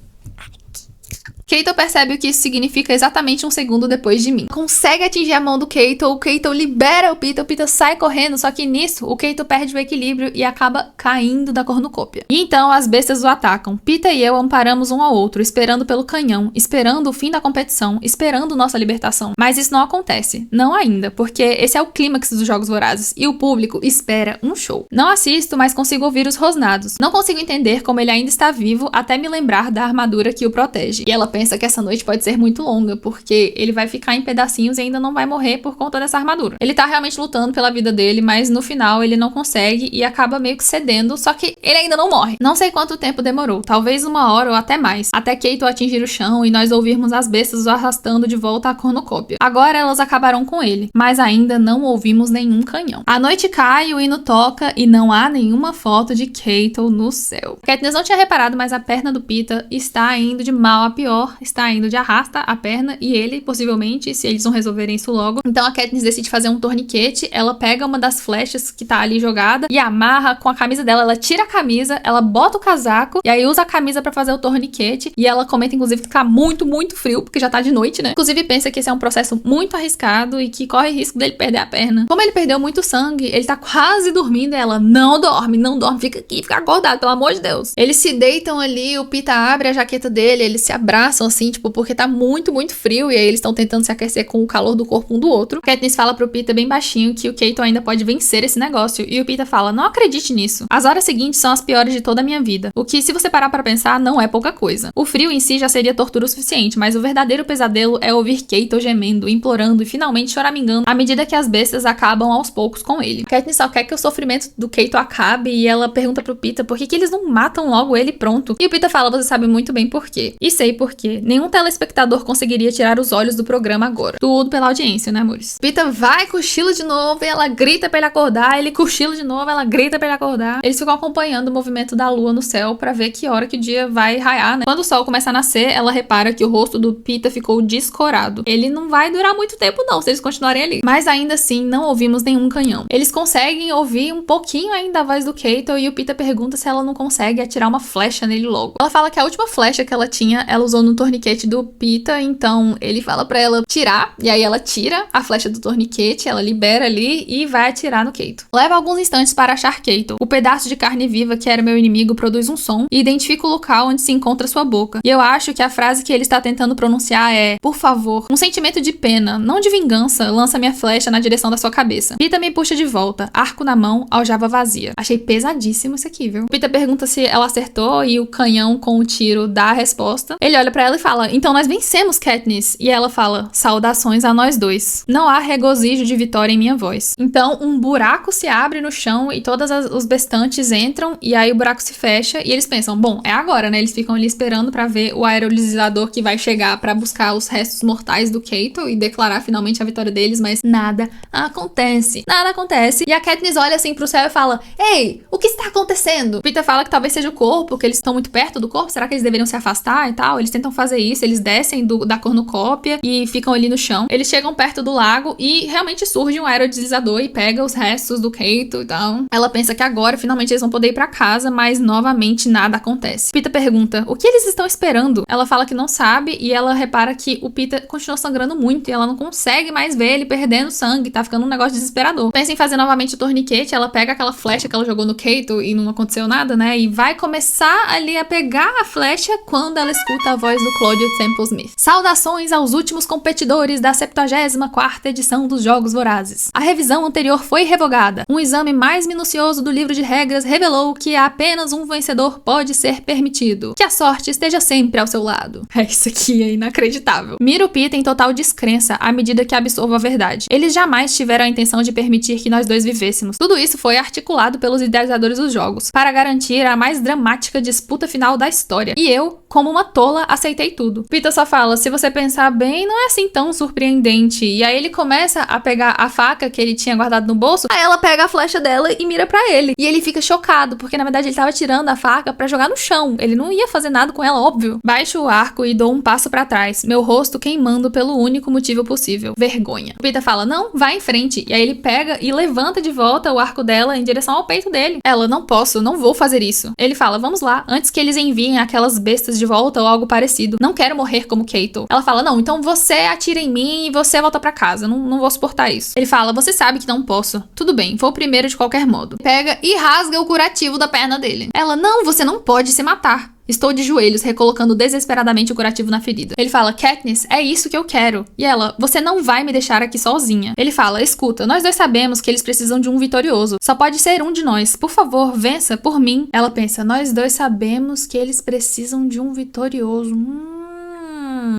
Kato percebe o que isso significa exatamente um segundo depois de mim. Consegue atingir a mão do Kato, o Kato libera o Peeta sai correndo, só que nisso o Kato perde o equilíbrio e acaba caindo da cornucópia. E então as bestas o atacam. Peeta e eu amparamos um ao outro, esperando pelo canhão, esperando o fim da competição, esperando nossa libertação. Mas isso não acontece. Não ainda, porque esse é o clímax dos Jogos Vorazes e o público espera um show. Não assisto, mas consigo ouvir os rosnados. Não consigo entender como ele ainda está vivo até me lembrar da armadura que o protege. E ela pensa que essa noite pode ser muito longa, porque ele vai ficar em pedacinhos e ainda não vai morrer por conta dessa armadura. Ele tá realmente lutando pela vida dele, mas no final ele não consegue e acaba meio que cedendo, só que ele ainda não morre. Não sei quanto tempo demorou, talvez 1 hora ou até mais, até Kato atingir o chão e nós ouvirmos as bestas o arrastando de volta à cornucópia. Agora elas acabaram com ele, mas ainda não ouvimos nenhum canhão. A noite cai, o hino toca e não há nenhuma foto de Kato no céu. Katniss não tinha reparado, mas a perna do Peeta está indo de mal a pior, está indo de arrasta a perna e ele, possivelmente, se eles não resolverem isso logo. Então a Katniss decide fazer um torniquete, ela pega uma das flechas que tá ali jogada e amarra com a camisa dela, ela tira a camisa, ela bota o casaco e aí usa a camisa pra fazer o torniquete e ela comenta, inclusive, que tá muito, muito frio, porque já tá de noite, né? Inclusive pensa que esse é um processo muito arriscado e que corre risco dele perder a perna. Como ele perdeu muito sangue, ele tá quase dormindo e ela, não dorme, fica aqui, fica acordado, pelo amor de Deus. Eles se deitam ali, o Peeta abre a jaqueta dele, eles se abraçam abraçam, assim, tipo, porque tá muito, muito frio, e aí eles estão tentando se aquecer com o calor do corpo um do outro. Katniss fala pro Peeta bem baixinho que o Cato ainda pode vencer esse negócio, e o Peeta fala, não acredite nisso. As horas seguintes são as piores de toda a minha vida, o que, se você parar pra pensar, não é pouca coisa. O frio em si já seria tortura o suficiente, mas o verdadeiro pesadelo é ouvir Cato gemendo, implorando e finalmente choramingando à medida que as bestas acabam aos poucos com ele. Katniss só quer que o sofrimento do Cato acabe, e ela pergunta pro Peeta por que eles não matam logo ele pronto. E o Peeta fala, você sabe muito bem por quê. E sei por quê. Nenhum telespectador conseguiria tirar os olhos do programa agora. Tudo pela audiência, né, amores? Peeta vai, cochila de novo, e ela grita pra ele acordar, ele cochila de novo, ela grita pra ele acordar. Eles ficam acompanhando o movimento da lua no céu pra ver que hora que o dia vai raiar, né? Quando o sol começa a nascer, ela repara que o rosto do Peeta ficou descorado. Ele não vai durar muito tempo não, se eles continuarem ali. Mas ainda assim, não ouvimos nenhum canhão. Eles conseguem ouvir um pouquinho ainda a voz do Cato, e o Peeta pergunta se ela não consegue atirar uma flecha nele logo. Ela fala que a última flecha que ela tinha, ela usou no torniquete do Peeta, então ele fala pra ela tirar, e aí ela tira a flecha do torniquete, ela libera ali e vai atirar no Cato. Leva alguns instantes para achar Cato. O pedaço de carne viva que era meu inimigo produz um som e identifica o local onde se encontra sua boca. E eu acho que a frase que ele está tentando pronunciar é, por favor, um sentimento de pena, não de vingança, lança minha flecha na direção da sua cabeça. Peeta me puxa de volta, arco na mão, aljava vazia. Achei pesadíssimo isso aqui, viu? Peeta pergunta se ela acertou e o canhão com o tiro dá a resposta. Ele olha pra ela e fala, então nós vencemos, Katniss. E ela fala, saudações a nós dois. Não há regozijo de vitória em minha voz. Então um buraco se abre no chão e todos os bestantes entram, e aí o buraco se fecha e eles pensam, bom, é agora, né? Eles ficam ali esperando pra ver o aerolisador que vai chegar pra buscar os restos mortais do Cato e declarar finalmente a vitória deles, mas nada acontece. Nada acontece. E a Katniss olha assim pro céu e fala, ei, o que está acontecendo? Peeta fala que talvez seja o corpo, que eles estão muito perto do corpo, será que eles deveriam se afastar e tal? Eles tentam fazer isso, eles descem da cornucópia e ficam ali no chão. Eles chegam perto do lago e realmente surge um aerodislizador e pega os restos do Cato e tal. Ela pensa que agora finalmente eles vão poder ir pra casa, mas novamente nada acontece. Peeta pergunta, o que eles estão esperando? Ela fala que não sabe e ela repara que o Peeta continua sangrando muito e ela não consegue mais ver ele perdendo sangue, tá ficando um negócio desesperador. Pensa em fazer novamente o torniquete, ela pega aquela flecha que ela jogou no Cato e não aconteceu nada, né? E vai começar ali a pegar a flecha quando ela escuta a voz do Claudio Temple Smith. Saudações aos últimos competidores da 74ª edição dos Jogos Vorazes. A revisão anterior foi revogada. Um exame mais minucioso do livro de regras revelou que apenas um vencedor pode ser permitido. Que a sorte esteja sempre ao seu lado. Isso aqui é inacreditável. Mira o Peeta em total descrença à medida que absorva a verdade. Eles jamais tiveram a intenção de permitir que nós dois vivêssemos. Tudo isso foi articulado pelos idealizadores dos jogos, para garantir a mais dramática disputa final da história. E eu, como uma tola, aceitei tudo. Peeta só fala, se você pensar bem, não é assim tão surpreendente. E aí ele começa a pegar a faca que ele tinha guardado no bolso, aí ela pega a flecha dela e mira pra ele. E ele fica chocado, porque na verdade ele tava tirando a faca pra jogar no chão. Ele não ia fazer nada com ela, óbvio. Baixo o arco e dou um passo pra trás, meu rosto queimando pelo único motivo possível, vergonha. O Peeta fala, não, vai em frente. E aí ele pega e levanta de volta o arco dela em direção ao peito dele. Ela, não posso, não vou fazer isso. Ele fala, vamos lá, antes que eles enviem aquelas bestas de volta ou algo parecido. Não quero morrer como Cato. Ela fala, não, então você atira em mim e você volta pra casa. Não vou suportar isso. Ele fala, você sabe que não posso. Tudo bem, vou primeiro de qualquer modo. Pega e rasga o curativo da perna dele. Ela, não, você não pode se matar. Estou de joelhos, recolocando desesperadamente o curativo na ferida. Ele fala, Katniss, é isso que eu quero. E ela, você não vai me deixar aqui sozinha. Ele fala, escuta, nós dois sabemos que eles precisam de um vitorioso. Só pode ser um de nós. Por favor, vença por mim. Ela pensa, nós dois sabemos que eles precisam de um vitorioso.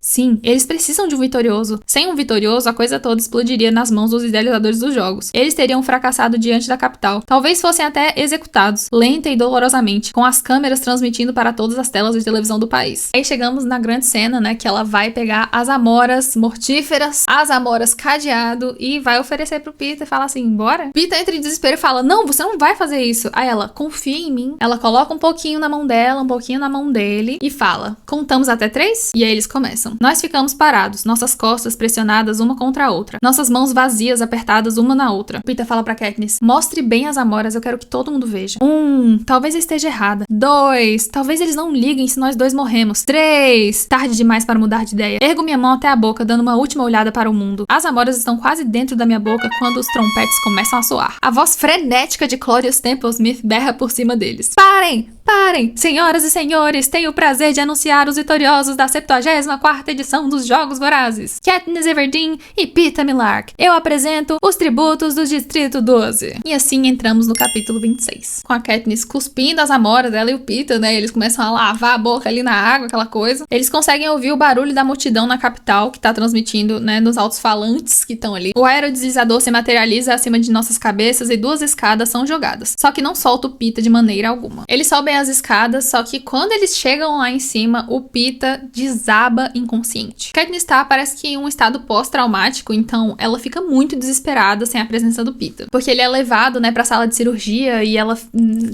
Sim, eles precisam de um vitorioso. Sem um vitorioso, a coisa toda explodiria nas mãos dos idealizadores dos jogos. Eles teriam fracassado diante da capital. Talvez fossem até executados, lenta e dolorosamente, com as câmeras transmitindo para todas as telas de televisão do país. Aí chegamos na grande cena, né, que ela vai pegar as amoras mortíferas, as amoras cadeado e vai oferecer pro Peeta e fala assim, bora? Peeta entra em desespero e fala, não, você não vai fazer isso. Aí ela, confia em mim. Ela coloca um pouquinho na mão dela, um pouquinho na mão dele e fala, contamos até 3? E aí eles começam. Nós ficamos parados, nossas costas pressionadas uma contra a outra, nossas mãos vazias apertadas uma na outra. Peeta fala pra Katniss, mostre bem as amoras, eu quero que todo mundo veja. 1, talvez eu esteja errada. 2, talvez eles não liguem se nós dois morremos. 3, tarde demais para mudar de ideia. Ergo minha mão até a boca, dando uma última olhada para o mundo. As amoras estão quase dentro da minha boca quando os trompetes começam a soar. A voz frenética de Claudius Temple Smith berra por cima deles. Parem! Parem! Senhoras e senhores, tenho o prazer de anunciar os vitoriosos da 74ª edição dos Jogos Vorazes, Katniss Everdeen e Peeta Mellark. Eu apresento os tributos do Distrito 12. E assim entramos no capítulo 26. Com a Katniss cuspindo as amoras dela e o Peeta, né? Eles começam a lavar a boca ali na água, aquela coisa. Eles conseguem ouvir o barulho da multidão na capital, que tá transmitindo, né, nos alto-falantes que estão ali. O aerodeslizador se materializa acima de nossas cabeças e 2 escadas são jogadas. Só que não solta o Peeta de maneira alguma. Eles sobem as escadas, só que quando eles chegam lá em cima, o Peeta desaba inconsciente. Katniss parece que em um estado pós-traumático, então ela fica muito desesperada sem a presença do Peeta. Porque ele é levado, né, pra sala de cirurgia e ela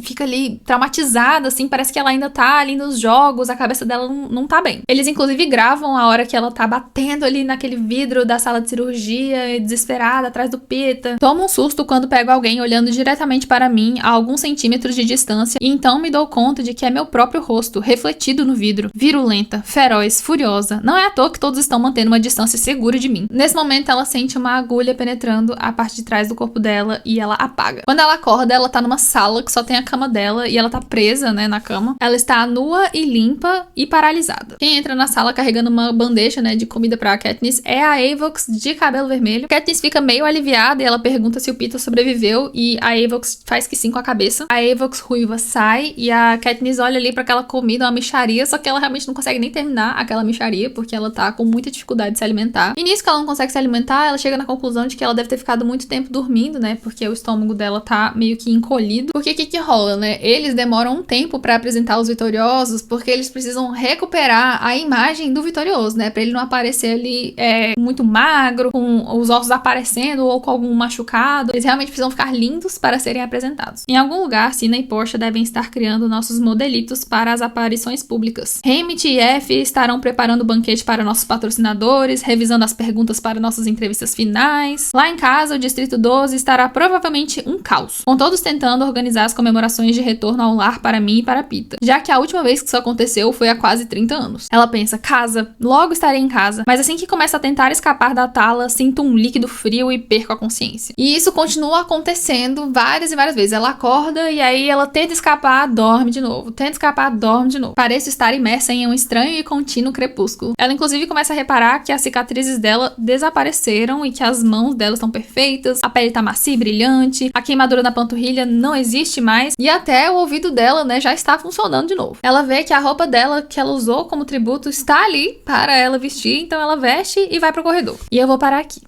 fica ali traumatizada, assim, parece que ela ainda tá ali nos jogos, a cabeça dela não tá bem. Eles, inclusive, gravam a hora que ela tá batendo ali naquele vidro da sala de cirurgia, desesperada, atrás do Peeta. Tomo um susto quando pego alguém olhando diretamente para mim a alguns centímetros de distância e então me dou conta de que é meu próprio rosto, refletido no vidro. Virulenta, feroz, furiosa. Não é à toa que todos estão mantendo uma distância segura de mim. Nesse momento, ela sente uma agulha penetrando a parte de trás do corpo dela e ela apaga. Quando ela acorda, ela tá numa sala que só tem a cama dela e ela tá presa, né, na cama. Ela está nua e limpa e paralisada. Quem entra na sala carregando uma bandeja, né, de comida pra Katniss é a Avox de cabelo vermelho. Katniss fica meio aliviada e ela pergunta se o Peeta sobreviveu e a Avox faz que sim com a cabeça. A Avox ruiva sai e a Katniss olha ali pra aquela comida, uma mixaria, só que ela realmente não consegue nem terminar aquela mixaria porque ela tá com muita dificuldade de se alimentar. E nisso que ela não consegue se alimentar, ela chega na conclusão de que ela deve ter ficado muito tempo dormindo, né, porque o estômago dela tá meio que encolhido. Porque o que rola, né? Eles demoram um tempo pra apresentar os vitoriosos porque eles precisam recuperar a imagem do vitorioso, né, pra ele não aparecer ali muito magro, com os ossos aparecendo ou com algum machucado. Eles realmente precisam ficar lindos para serem apresentados. Em algum lugar, Cinna e Portia devem estar criando nossos modelitos para as aparições públicas. Haymitch e Effie estarão preparando o banquete para nossos patrocinadores, revisando as perguntas para nossas entrevistas finais. Lá em casa, o Distrito 12 estará provavelmente um caos, com todos tentando organizar as comemorações de retorno ao lar para mim e para Peeta, já que a última vez que isso aconteceu foi há quase 30 anos. Ela pensa, casa, logo estarei em casa, mas assim que começa a tentar escapar da tala, sinto um líquido frio e perco a consciência. E isso continua acontecendo várias e várias vezes. Ela acorda e aí ela tenta escapar, dorme de novo. Tenta escapar, dorme de novo. Pareço estar imersa em um estranho e contínuo crepúsculo. Ela inclusive começa a reparar que as cicatrizes dela desapareceram e que as mãos dela estão perfeitas, a pele tá macia e brilhante, a queimadura na panturrilha não existe mais e até o ouvido dela, né, já está funcionando de novo. Ela vê que a roupa dela que ela usou como tributo está ali para ela vestir, então ela veste e vai pro corredor. E eu vou parar aqui.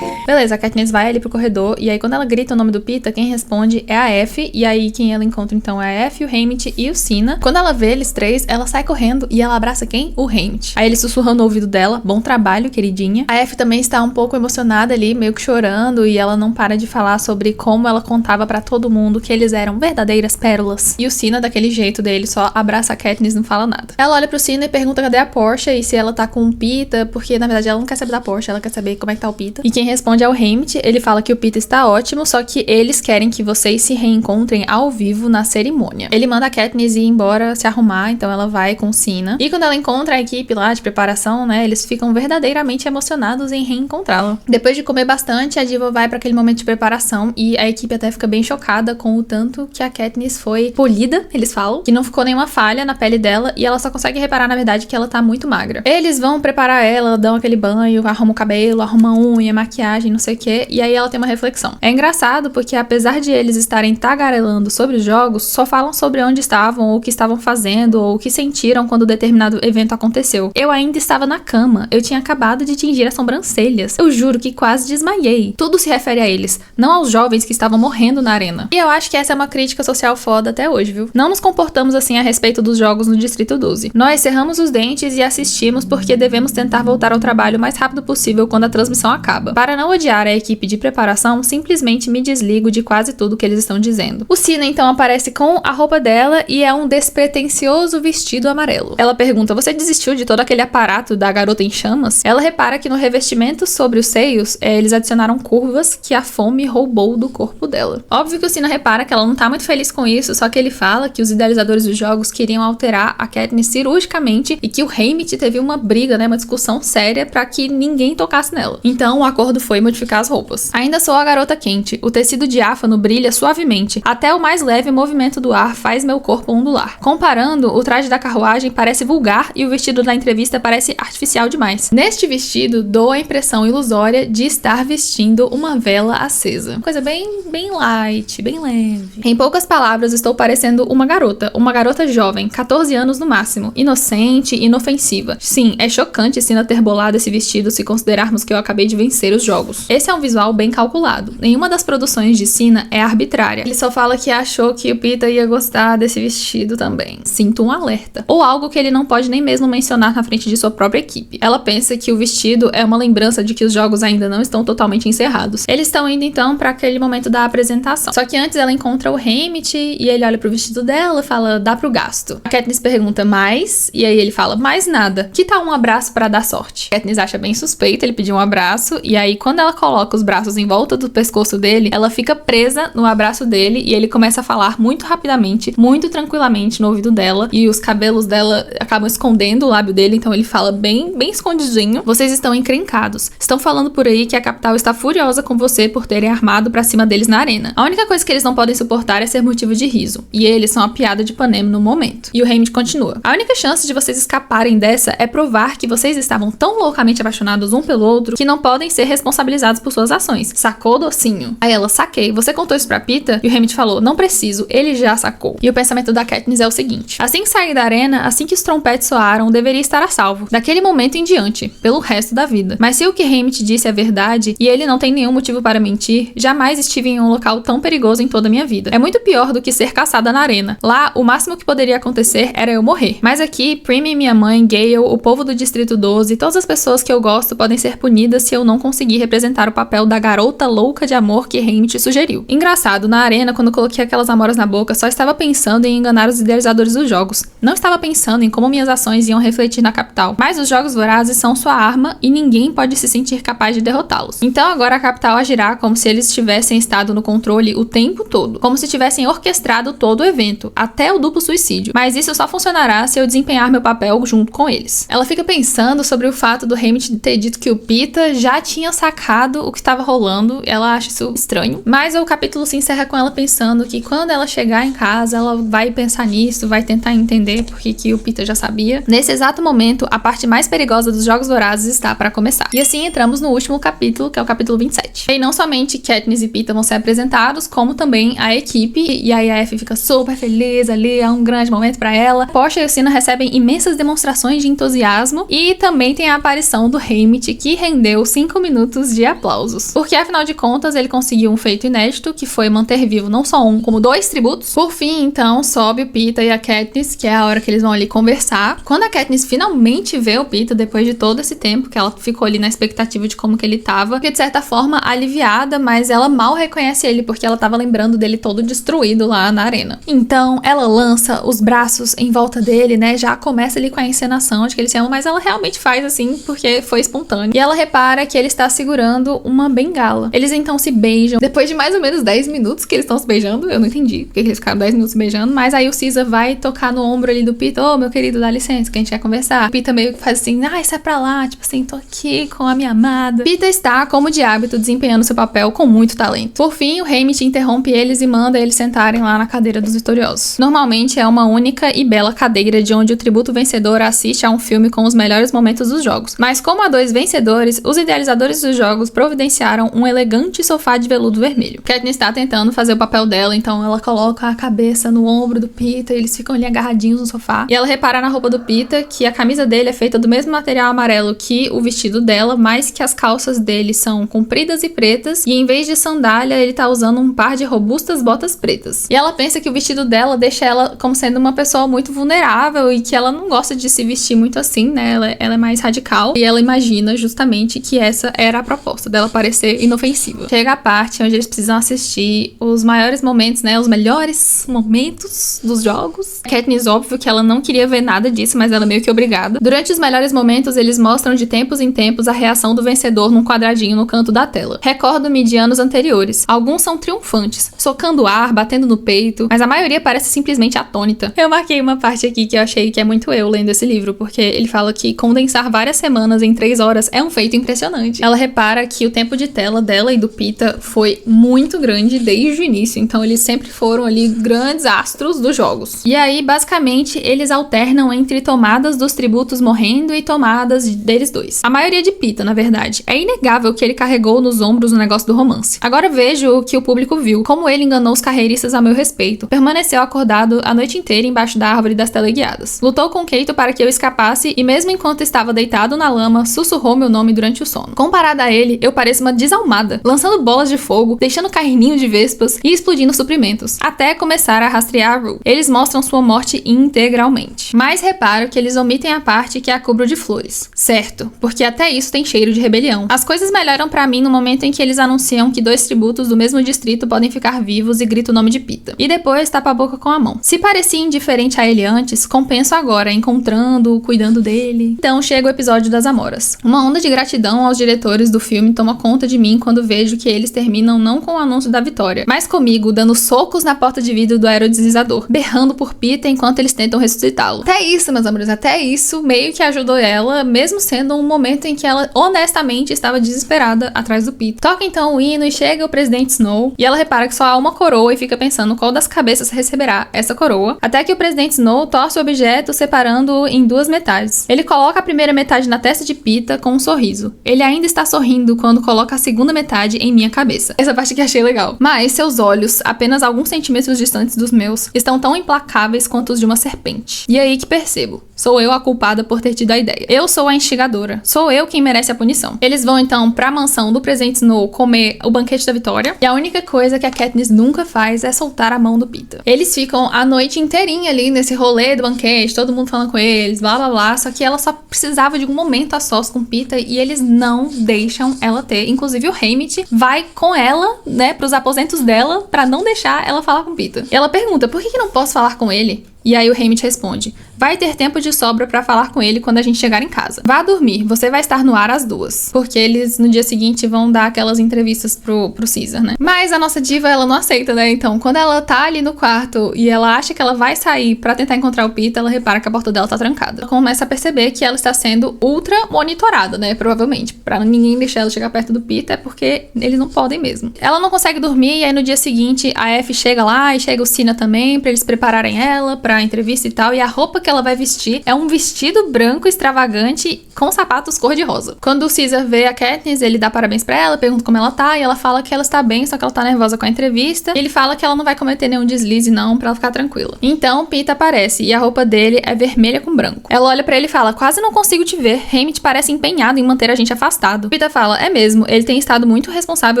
Beleza, a Katniss vai ali pro corredor, e aí quando ela grita o nome do Peeta, quem responde é a Effie, e aí quem ela encontra então é a Effie, o Haymitch e o Cinna. Quando ela vê eles três, ela sai correndo e ela abraça quem? O Haymitch. Aí ele sussurrando no ouvido dela, bom trabalho, queridinha. A Effie também está um pouco emocionada ali, meio que chorando, e ela não para de falar sobre como ela contava pra todo mundo que eles eram verdadeiras pérolas. E o Cinna, daquele jeito dele, só abraça a Katniss e não fala nada. Ela olha pro Cinna e pergunta cadê a Portia e se ela tá com o Peeta, porque na verdade ela não quer saber da Portia, ela quer saber como é que tá o Peeta. E quem responde é o Haymitch, ele fala que o Peeta está ótimo, só que eles querem que vocês se reencontrem ao vivo na cerimônia. Ele manda a Katniss ir embora se arrumar, então ela vai com o Cinna. E quando ela encontra a equipe lá de preparação, né, eles ficam verdadeiramente emocionados em reencontrá-la. Depois de comer bastante, a diva vai para aquele momento de preparação e a equipe até fica bem chocada com o tanto que a Katniss foi polida, eles falam, que não ficou nenhuma falha na pele dela e ela só consegue reparar, na verdade, que ela tá muito magra. Eles vão preparar ela, dão aquele banho, arrumam o cabelo, arrumam a unha, maquiagem, não sei o que, e aí ela tem uma reflexão. É engraçado porque apesar de eles estarem tagarelando sobre os jogos, só falam sobre onde estavam, ou o que estavam fazendo, ou o que sentiram quando determinado evento aconteceu. Eu ainda estava na cama, eu tinha acabado de tingir as sobrancelhas. Eu juro que quase desmaiei. Tudo se refere a eles, não aos jovens que estavam morrendo na arena. E eu acho que essa é uma crítica social foda até hoje, viu? Não nos comportamos assim a respeito dos jogos no Distrito 12. Nós cerramos os dentes e assistimos porque devemos tentar voltar ao trabalho o mais rápido possível quando a transmissão acaba. Para não odiar a equipe de preparação, simplesmente me desligo de quase tudo que eles estão dizendo. O Cinna então aparece com a roupa dela e é um despretensioso vestido amarelo. Ela pergunta, você desistiu de todo aquele aparato da garota em chamas? Ela repara que no revestimento sobre os seios, eles adicionaram curvas que a fome roubou do corpo dela. Óbvio que o Cinna repara que ela não tá muito feliz com isso, só que ele fala que os idealizadores dos jogos queriam alterar a Katniss cirurgicamente e que o Haymitch teve uma briga, né, uma discussão séria pra que ninguém tocasse nela. Então o acordo foi modificar as roupas. Ainda sou a garota quente. O tecido diáfano brilha suavemente. Até o mais leve movimento do ar faz meu corpo ondular. Comparando, o traje da carruagem parece vulgar e o vestido da entrevista parece artificial demais. Neste vestido, dou a impressão ilusória de estar vestindo uma vela acesa. Coisa bem light, bem leve. Em poucas palavras, estou parecendo uma garota jovem, 14 anos no máximo, inocente e inofensiva. Sim, é chocante Sina ter bolado esse vestido se considerarmos que eu acabei de vencer os jogos. Esse é um visual bem calculado. Nenhuma das produções de Sina é arbitrária. Ele só fala que achou que o Pita ia gostar desse vestido também. Sinto um alerta. Ou algo que ele não pode nem mesmo mencionar na frente de sua própria equipe. Ela pensa que o vestido é uma lembrança de que os jogos ainda não estão totalmente encerrados. Eles estão indo então para aquele momento da apresentação. Só que antes ela encontra o Hamit e ele olha pro vestido dela e fala, dá pro gasto. A Katniss pergunta, mais? E aí ele fala, mais nada. Que tal um abraço para dar sorte? A Katniss acha bem suspeito ele pedir um abraço e aí quando ela coloca os braços em volta do pescoço dele, ela fica presa no abraço dele e ele começa a falar muito rapidamente, muito tranquilamente no ouvido dela e os cabelos dela acabam escondendo o lábio dele, então ele fala bem escondidinho. Vocês estão encrencados. Estão falando por aí que a capital está furiosa com você por terem armado pra cima deles na arena. A única coisa que eles não podem suportar é ser motivo de riso. E eles são a piada de Panem no momento. E o Hamid continua. A única chance de vocês escaparem dessa é provar que vocês estavam tão loucamente apaixonados um pelo outro que não podem ser responsabilizados por suas ações. Sacou, docinho? Aí ela, saquei. Você contou isso pra Pita? E o Hamid falou, não preciso, ele já sacou. E o pensamento da Katniss é o seguinte. Assim que sair da arena, assim que os trompetes soaram, deveria estar a salvo. Daquele momento em diante, pelo resto da vida. Mas se o que Hamid disse é verdade, e ele não tem nenhum motivo para mentir, jamais estive em um local tão perigoso em toda a minha vida. É muito pior do que ser caçada na arena. Lá, o máximo que poderia acontecer era eu morrer. Mas aqui, Prime, minha mãe, Gale, o povo do Distrito 12, todas as pessoas que eu gosto podem ser punidas se eu não conseguir representar o papel da garota louca de amor que Hamid sugeriu. Engraçado, na arena, quando coloquei aquelas amoras na boca, só estava pensando em enganar os idealizadores dos jogos. Não estava pensando em como minhas ações iam refletir na capital. Mas os Jogos Vorazes são sua arma e ninguém pode se sentir capaz de derrotá-los. Então agora a capital agirá como se eles tivessem estado no controle o tempo todo. Como se tivessem orquestrado todo o evento, até o duplo suicídio. Mas isso só funcionará se eu desempenhar meu papel junto com eles. Ela fica pensando sobre o fato do Hamid ter dito que o Pita já tinha sacado o que estava rolando. Ela acha isso estranho. Mas o capítulo se encerra com ela pensando que quando ela chegar em casa, ela vai pensar nisso, vai tentar entender por que o Pita já sabia. Nesse exato momento, a parte mais perigosa dos Jogos Vorazes está para começar. E assim entramos no último capítulo, que é o capítulo 27. E não somente Katniss e Pita vão ser apresentados, como também a equipe. E aí a Effie fica super feliz ali, é um grande momento para ela. Portia e o Sina recebem imensas demonstrações de entusiasmo. E também tem a aparição do Hamid, que rendeu 5 minutos de aplausos. Porque afinal de contas, ele conseguiu um feito inédito, que foi manter vivo não só um, como 2 tributos. Por fim, então, sobe o Pita e a Katniss, que é a hora que eles vão ali conversar. Quando a Katniss finalmente vê o Pita, depois de todo esse tempo que ela ficou ali na expectativa de como que ele tava, que de certa forma aliviada, mas ela mal reconhece ele, porque ela tava lembrando dele todo destruído lá na arena. Então, ela lança os braços em volta dele, né, já começa ali com a encenação de que eles se amam, mas ela realmente faz assim, porque foi espontâneo. E ela repara que ele está segurando uma bengala. Eles então se beijam. Depois de mais ou menos 10 minutos que eles estão se beijando, eu não entendi porque eles ficaram 10 minutos se beijando, mas aí o Caesar vai tocar no ombro ali do Pita, ô, meu querido, dá licença, que a gente quer conversar. O Pita meio que faz assim, sai pra lá, tipo assim, tô aqui com a minha amada. Pita está, como de hábito, desempenhando seu papel com muito talento. Por fim, o Hamid interrompe eles e manda eles sentarem lá na cadeira dos vitoriosos. Normalmente é uma única e bela cadeira de onde o tributo vencedor assiste a um filme com os melhores momentos dos jogos. Mas como há 2 vencedores, os idealizadores dos jogos providenciaram um elegante sofá de veludo vermelho. Katniss está tentando fazer o papel dela, então ela coloca a cabeça no ombro do Pita e eles ficam ali agarradinhos no sofá. E ela repara na roupa do Pita que a camisa dele é feita do mesmo material amarelo que o vestido dela, mas que as calças dele são compridas e pretas, e em vez de sandália, ele tá usando um par de robustas botas pretas. E ela pensa que o vestido dela deixa ela como sendo uma pessoa muito vulnerável e que ela não gosta de se vestir muito assim, né? Ela é mais radical, e ela imagina justamente que essa era a proposta dela parecer inofensiva. Chega a parte onde eles precisam assistir os maiores momentos, né? Os melhores momentos dos jogos. Katniss, óbvio que ela não queria ver nada disso, mas ela é meio que obrigada. Durante os melhores momentos, eles mostram de tempos em tempos a reação do vencedor num quadradinho no canto da tela. Recordo-me de anos anteriores. Alguns são triunfantes, socando o ar, batendo no peito, mas a maioria parece simplesmente atônita. Eu marquei uma parte aqui que eu achei que é muito lendo esse livro, porque ele fala que condensar várias semanas em 3 horas é um feito impressionante. Ela repara repara que o tempo de tela dela e do Peeta foi muito grande desde o início, então eles sempre foram ali grandes astros dos jogos. E aí, basicamente, eles alternam entre tomadas dos tributos morrendo e tomadas deles dois. A maioria de Peeta, na verdade. É inegável que ele carregou nos ombros o negócio do romance. Agora vejo o que o público viu, como ele enganou os carreiristas a meu respeito. Permaneceu acordado a noite inteira embaixo da árvore das teleguiadas. Lutou com Keito para que eu escapasse e mesmo enquanto estava deitado na lama, sussurrou meu nome durante o sono. Comparada a ele, eu pareço uma desalmada, lançando bolas de fogo, deixando carninho de vespas e explodindo suprimentos, até começar a rastrear a Rue. Eles mostram sua morte integralmente. Mas reparo que eles omitem a parte que a cubro de flores. Certo, porque até isso tem cheiro de rebelião. As coisas melhoram pra mim no momento em que eles anunciam que 2 tributos do mesmo distrito podem ficar vivos e grita o nome de Peeta. E depois tapa a boca com a mão. Se parecia indiferente a ele antes, compenso agora, encontrando-o, cuidando dele. Então chega o episódio das Amoras. Uma onda de gratidão aos diretores do filme toma conta de mim quando vejo que eles terminam não com o anúncio da vitória, mas comigo dando socos na porta de vidro do aerodeslizador, berrando por Peeta enquanto eles tentam ressuscitá-lo. Até isso, meus amores, até isso meio que ajudou ela, mesmo sendo um momento em que ela honestamente estava desesperada atrás do Peeta. Toca então o hino e chega o presidente Snow, e ela repara que só há uma coroa e fica pensando qual das cabeças receberá essa coroa, até que o presidente Snow torce o objeto separando-o em 2 metades. Ele coloca a primeira metade na testa de Peeta com um sorriso. Ele ainda está sorrindo quando coloca a segunda metade em minha cabeça. Essa parte que achei legal. Mas seus olhos, apenas alguns centímetros distantes dos meus, estão tão implacáveis quanto os de uma serpente. E é aí que percebo. Sou eu a culpada por ter tido a ideia. Eu sou a instigadora. Sou eu quem merece a punição. Eles vão então pra mansão do presidente Snow comer o banquete da vitória. E a única coisa que a Katniss nunca faz é soltar a mão do Peeta. Eles ficam a noite inteirinha ali nesse rolê do banquete, todo mundo falando com eles, blá blá blá. Só que ela só precisava de um momento a sós com o Peeta e eles não deixam ela ter. Inclusive o Haymitch vai com ela, né, pros aposentos dela pra não deixar ela falar com o Peeta. E ela pergunta, por que não posso falar com ele? E aí o Haymitch responde, vai ter tempo de sobra pra falar com ele quando a gente chegar em casa. Vá dormir, você vai estar no ar às 2. Porque eles no dia seguinte vão dar aquelas entrevistas pro Caesar, né? Mas a nossa diva, ela não aceita, né? Então, quando ela tá ali no quarto e ela acha que ela vai sair pra tentar encontrar o Peeta, ela repara que a porta dela tá trancada. Ela começa a perceber que ela está sendo ultra monitorada, né? Provavelmente. Pra ninguém deixar ela chegar perto do Peeta, é porque eles não podem mesmo. Ela não consegue dormir e aí no dia seguinte a F chega lá e chega o Cina também pra eles prepararem ela pra entrevista e tal, e a roupa que ela vai vestir é um vestido branco extravagante com sapatos cor-de-rosa. Quando o Caesar vê a Katniss, ele dá parabéns pra ela, pergunta como ela tá, e ela fala que ela está bem, só que ela tá nervosa com a entrevista, e ele fala que ela não vai cometer nenhum deslize não, pra ela ficar tranquila. Então, Peeta aparece, e a roupa dele é vermelha com branco. Ela olha pra ele e fala, quase não consigo te ver, Haymitch parece empenhado em manter a gente afastado. Peeta fala, é mesmo, ele tem estado muito responsável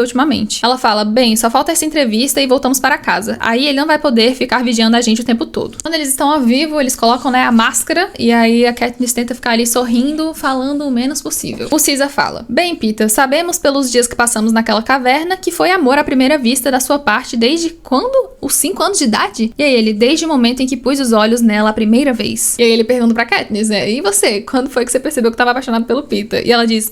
ultimamente. Ela fala, bem, só falta essa entrevista e voltamos para casa. Aí ele não vai poder ficar vigiando a gente o tempo todo. Quando eles estão ao vivo, eles colocam, né, a máscara, e aí a Katniss tenta ficar ali sorrindo, falando o menos possível. O Caesar fala, bem, Peeta, sabemos pelos dias que passamos naquela caverna que foi amor à primeira vista da sua parte desde quando? Os 5 anos de idade? E aí ele, desde o momento em que pus os olhos nela a primeira vez. E aí ele pergunta pra Katniss, né, e você? Quando foi que você percebeu que tava apaixonado pelo Peeta? E ela diz,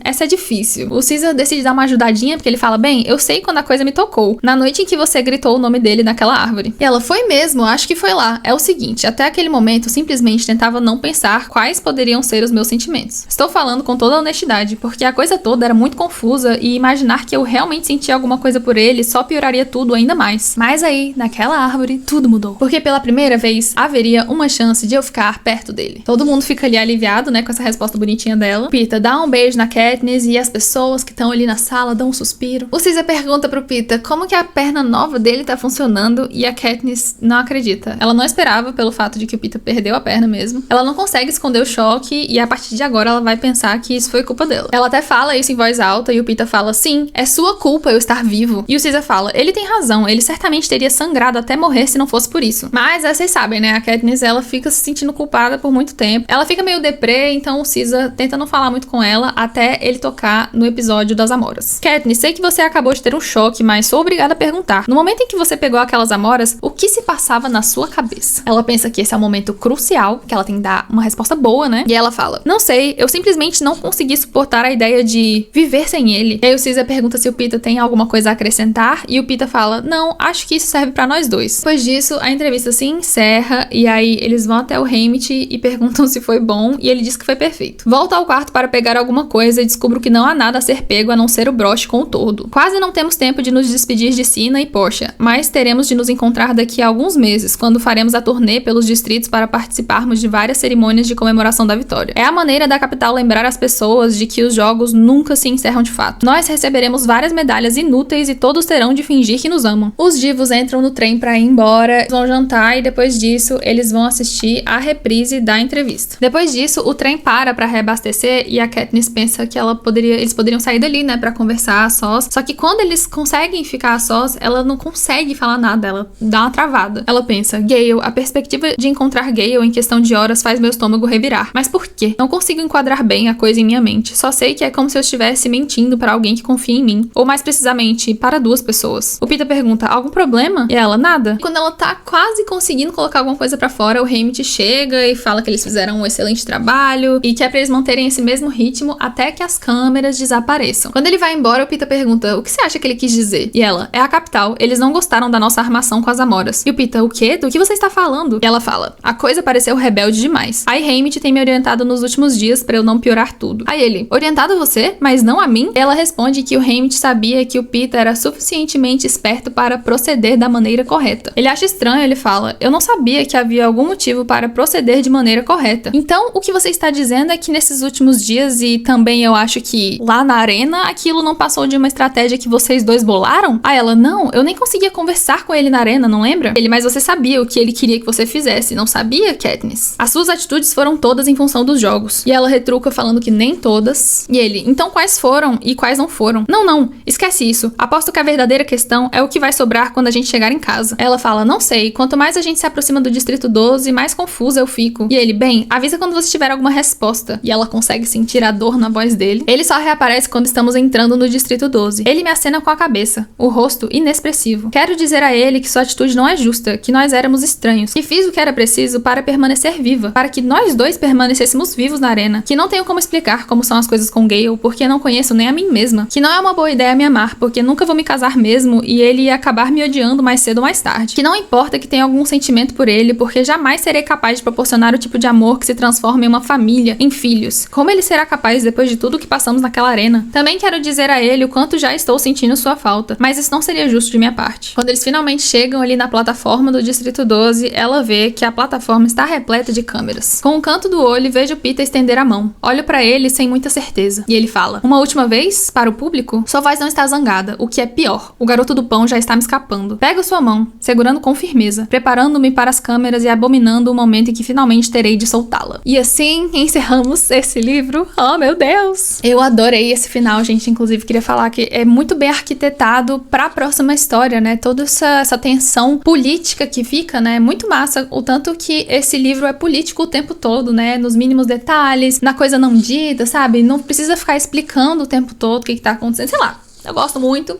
essa é difícil. O Caesar decide dar uma ajudadinha, porque ele fala, bem, eu sei quando a coisa me tocou, na noite em que você gritou o nome dele naquela árvore. E ela, foi mesmo, acho que foi lá. É o seguinte, até aquele momento eu simplesmente tentava não pensar quais poderiam ser os meus sentimentos. Estou falando com toda a honestidade, porque a coisa toda era muito confusa e imaginar que eu realmente sentia alguma coisa por ele só pioraria tudo ainda mais. Mas aí, naquela árvore, tudo mudou. Porque pela primeira vez, haveria uma chance de eu ficar perto dele. Todo mundo fica ali aliviado, né, com essa resposta bonitinha dela. Peeta dá um beijo na Katniss e as pessoas que estão ali na sala dão um suspiro. O Caesar pergunta pro Peeta como que a perna nova dele tá funcionando e a Katniss não acredita. Ela não esperava pelo fato de que o Peeta perdeu a perna mesmo. Ela não consegue esconder o choque e a partir de agora ela vai pensar que isso foi culpa dela. Ela até fala isso em voz alta e o Peeta fala, sim, é sua culpa eu estar vivo. E o Caesar fala, ele tem razão, ele certamente teria sangrado até morrer se não fosse por isso. Mas, vocês sabem, né, a Katniss, ela fica se sentindo culpada por muito tempo. Ela fica meio deprê, então o Caesar tenta não falar muito com ela até ele tocar no episódio das Amoras. Katniss, sei que você acabou de ter um choque, mas sou obrigada a perguntar. No momento em que você pegou aquelas Amoras, o que se passava na sua cabeça? detalhes. Ela pensa que esse é um momento crucial, que ela tem que dar uma resposta boa, né? E ela fala: não sei, eu simplesmente não consegui suportar a ideia de viver sem ele. E aí o Caesar pergunta se o Peeta tem alguma coisa a acrescentar, e o Peeta fala: não, acho que isso serve pra nós dois. Depois disso, a entrevista se encerra, e aí eles vão até o Haymitch e perguntam se foi bom, e ele diz que foi perfeito. Volta ao quarto para pegar alguma coisa e descubro que não há nada a ser pego a não ser o broche com o todo. Quase não temos tempo de nos despedir de Sina e Portia, mas teremos de nos encontrar daqui a alguns meses, quando faremos a turnê pelos distritos para participarmos de várias cerimônias de comemoração da vitória. É a maneira da capital lembrar as pessoas de que os jogos nunca se encerram de fato. Nós receberemos várias medalhas inúteis e todos terão de fingir que nos amam. Os divos entram no trem para ir embora, vão jantar e depois disso eles vão assistir a reprise da entrevista. Depois disso, o trem para reabastecer e a Katniss pensa que eles poderiam sair dali, né, para conversar a sós. Só que quando eles conseguem ficar a sós, ela não consegue falar nada, ela dá uma travada. Ela pensa: Gale, a perspectiva de encontrar Gale em questão de horas faz meu estômago revirar. Mas por quê? Não consigo enquadrar bem a coisa em minha mente. Só sei que é como se eu estivesse mentindo para alguém que confia em mim. Ou mais precisamente, para duas pessoas. O Peeta pergunta: algum problema? E ela: nada. E quando ela tá quase conseguindo colocar alguma coisa pra fora, o Haymitch chega e fala que eles fizeram um excelente trabalho e que é pra eles manterem esse mesmo ritmo até que as câmeras desapareçam. Quando ele vai embora, o Peeta pergunta: o que você acha que ele quis dizer? E ela: é a capital, eles não gostaram da nossa armação com as amoras. E o Peeta: o quê? Do que você está falando? E ela fala: a coisa pareceu rebelde demais. Aí Haymitch tem me orientado nos últimos dias pra eu não piorar tudo. Aí ele: orientado a você, mas não a mim? E ela responde que o Haymitch sabia que o Peeta era suficientemente esperto para proceder da maneira correta. Ele acha estranho, ele fala: eu não sabia que havia algum motivo para proceder de maneira correta. Então, o que você está dizendo é que nesses últimos dias, e também eu acho que lá na arena, aquilo não passou de uma estratégia que vocês dois bolaram? Aí ela: não, eu nem conseguia conversar com ele na arena, não lembra? Ele: mas você sabia o que ele queria que você fizesse, não sabia, Katniss? As suas atitudes foram todas em função dos jogos. E ela retruca falando que nem todas. E ele: então quais foram e quais não foram? Não, esquece isso. Aposto que a verdadeira questão é o que vai sobrar quando a gente chegar em casa. Ela fala: não sei, quanto mais a gente se aproxima do Distrito 12, mais confusa eu fico. E ele: bem, avisa quando você tiver alguma resposta. E ela consegue sentir a dor na voz dele. Ele só reaparece quando estamos entrando no Distrito 12. Ele me acena com a cabeça, o rosto inexpressivo. Quero dizer a ele que sua atitude não é justa, que nós éramos estranhos, que fiz o que era preciso para permanecer viva, para que nós dois permanecêssemos vivos na arena, que não tenho como explicar como são as coisas com Gale, porque não conheço nem a mim mesma, que não é uma boa ideia me amar, porque nunca vou me casar mesmo e ele ia acabar me odiando mais cedo ou mais tarde, que não importa que tenha algum sentimento por ele, porque jamais serei capaz de proporcionar o tipo de amor que se transforma em uma família, em filhos. Como ele será capaz depois de tudo que passamos naquela arena? Também quero dizer a ele o quanto já estou sentindo sua falta, mas isso não seria justo de minha parte. Quando eles finalmente chegam ali na plataforma do Distrito 12, ela vê que a plataforma está repleta de câmeras. Com um canto do olho, vejo Peeta estender a mão. Olho pra ele sem muita certeza. E ele fala: uma última vez? Para o público? Sua voz não está zangada, o que é pior. O garoto do pão já está me escapando. Pego sua mão, segurando com firmeza, preparando-me para as câmeras e abominando o momento em que finalmente terei de soltá-la. E assim encerramos esse livro. Oh, meu Deus! Eu adorei esse final, gente. Inclusive, queria falar que é muito bem arquitetado pra próxima história, né? Toda essa tensão política que fica, né? Muito massa. O tanto que esse livro é político o tempo todo, né? Nos mínimos detalhes, na coisa não dita, sabe? Não precisa ficar explicando o tempo todo o que tá acontecendo. Sei lá. Eu gosto muito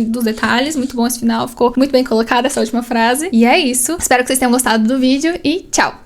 dos detalhes. Muito bom esse final. Ficou muito bem colocada essa última frase. E é isso. Espero que vocês tenham gostado do vídeo e tchau!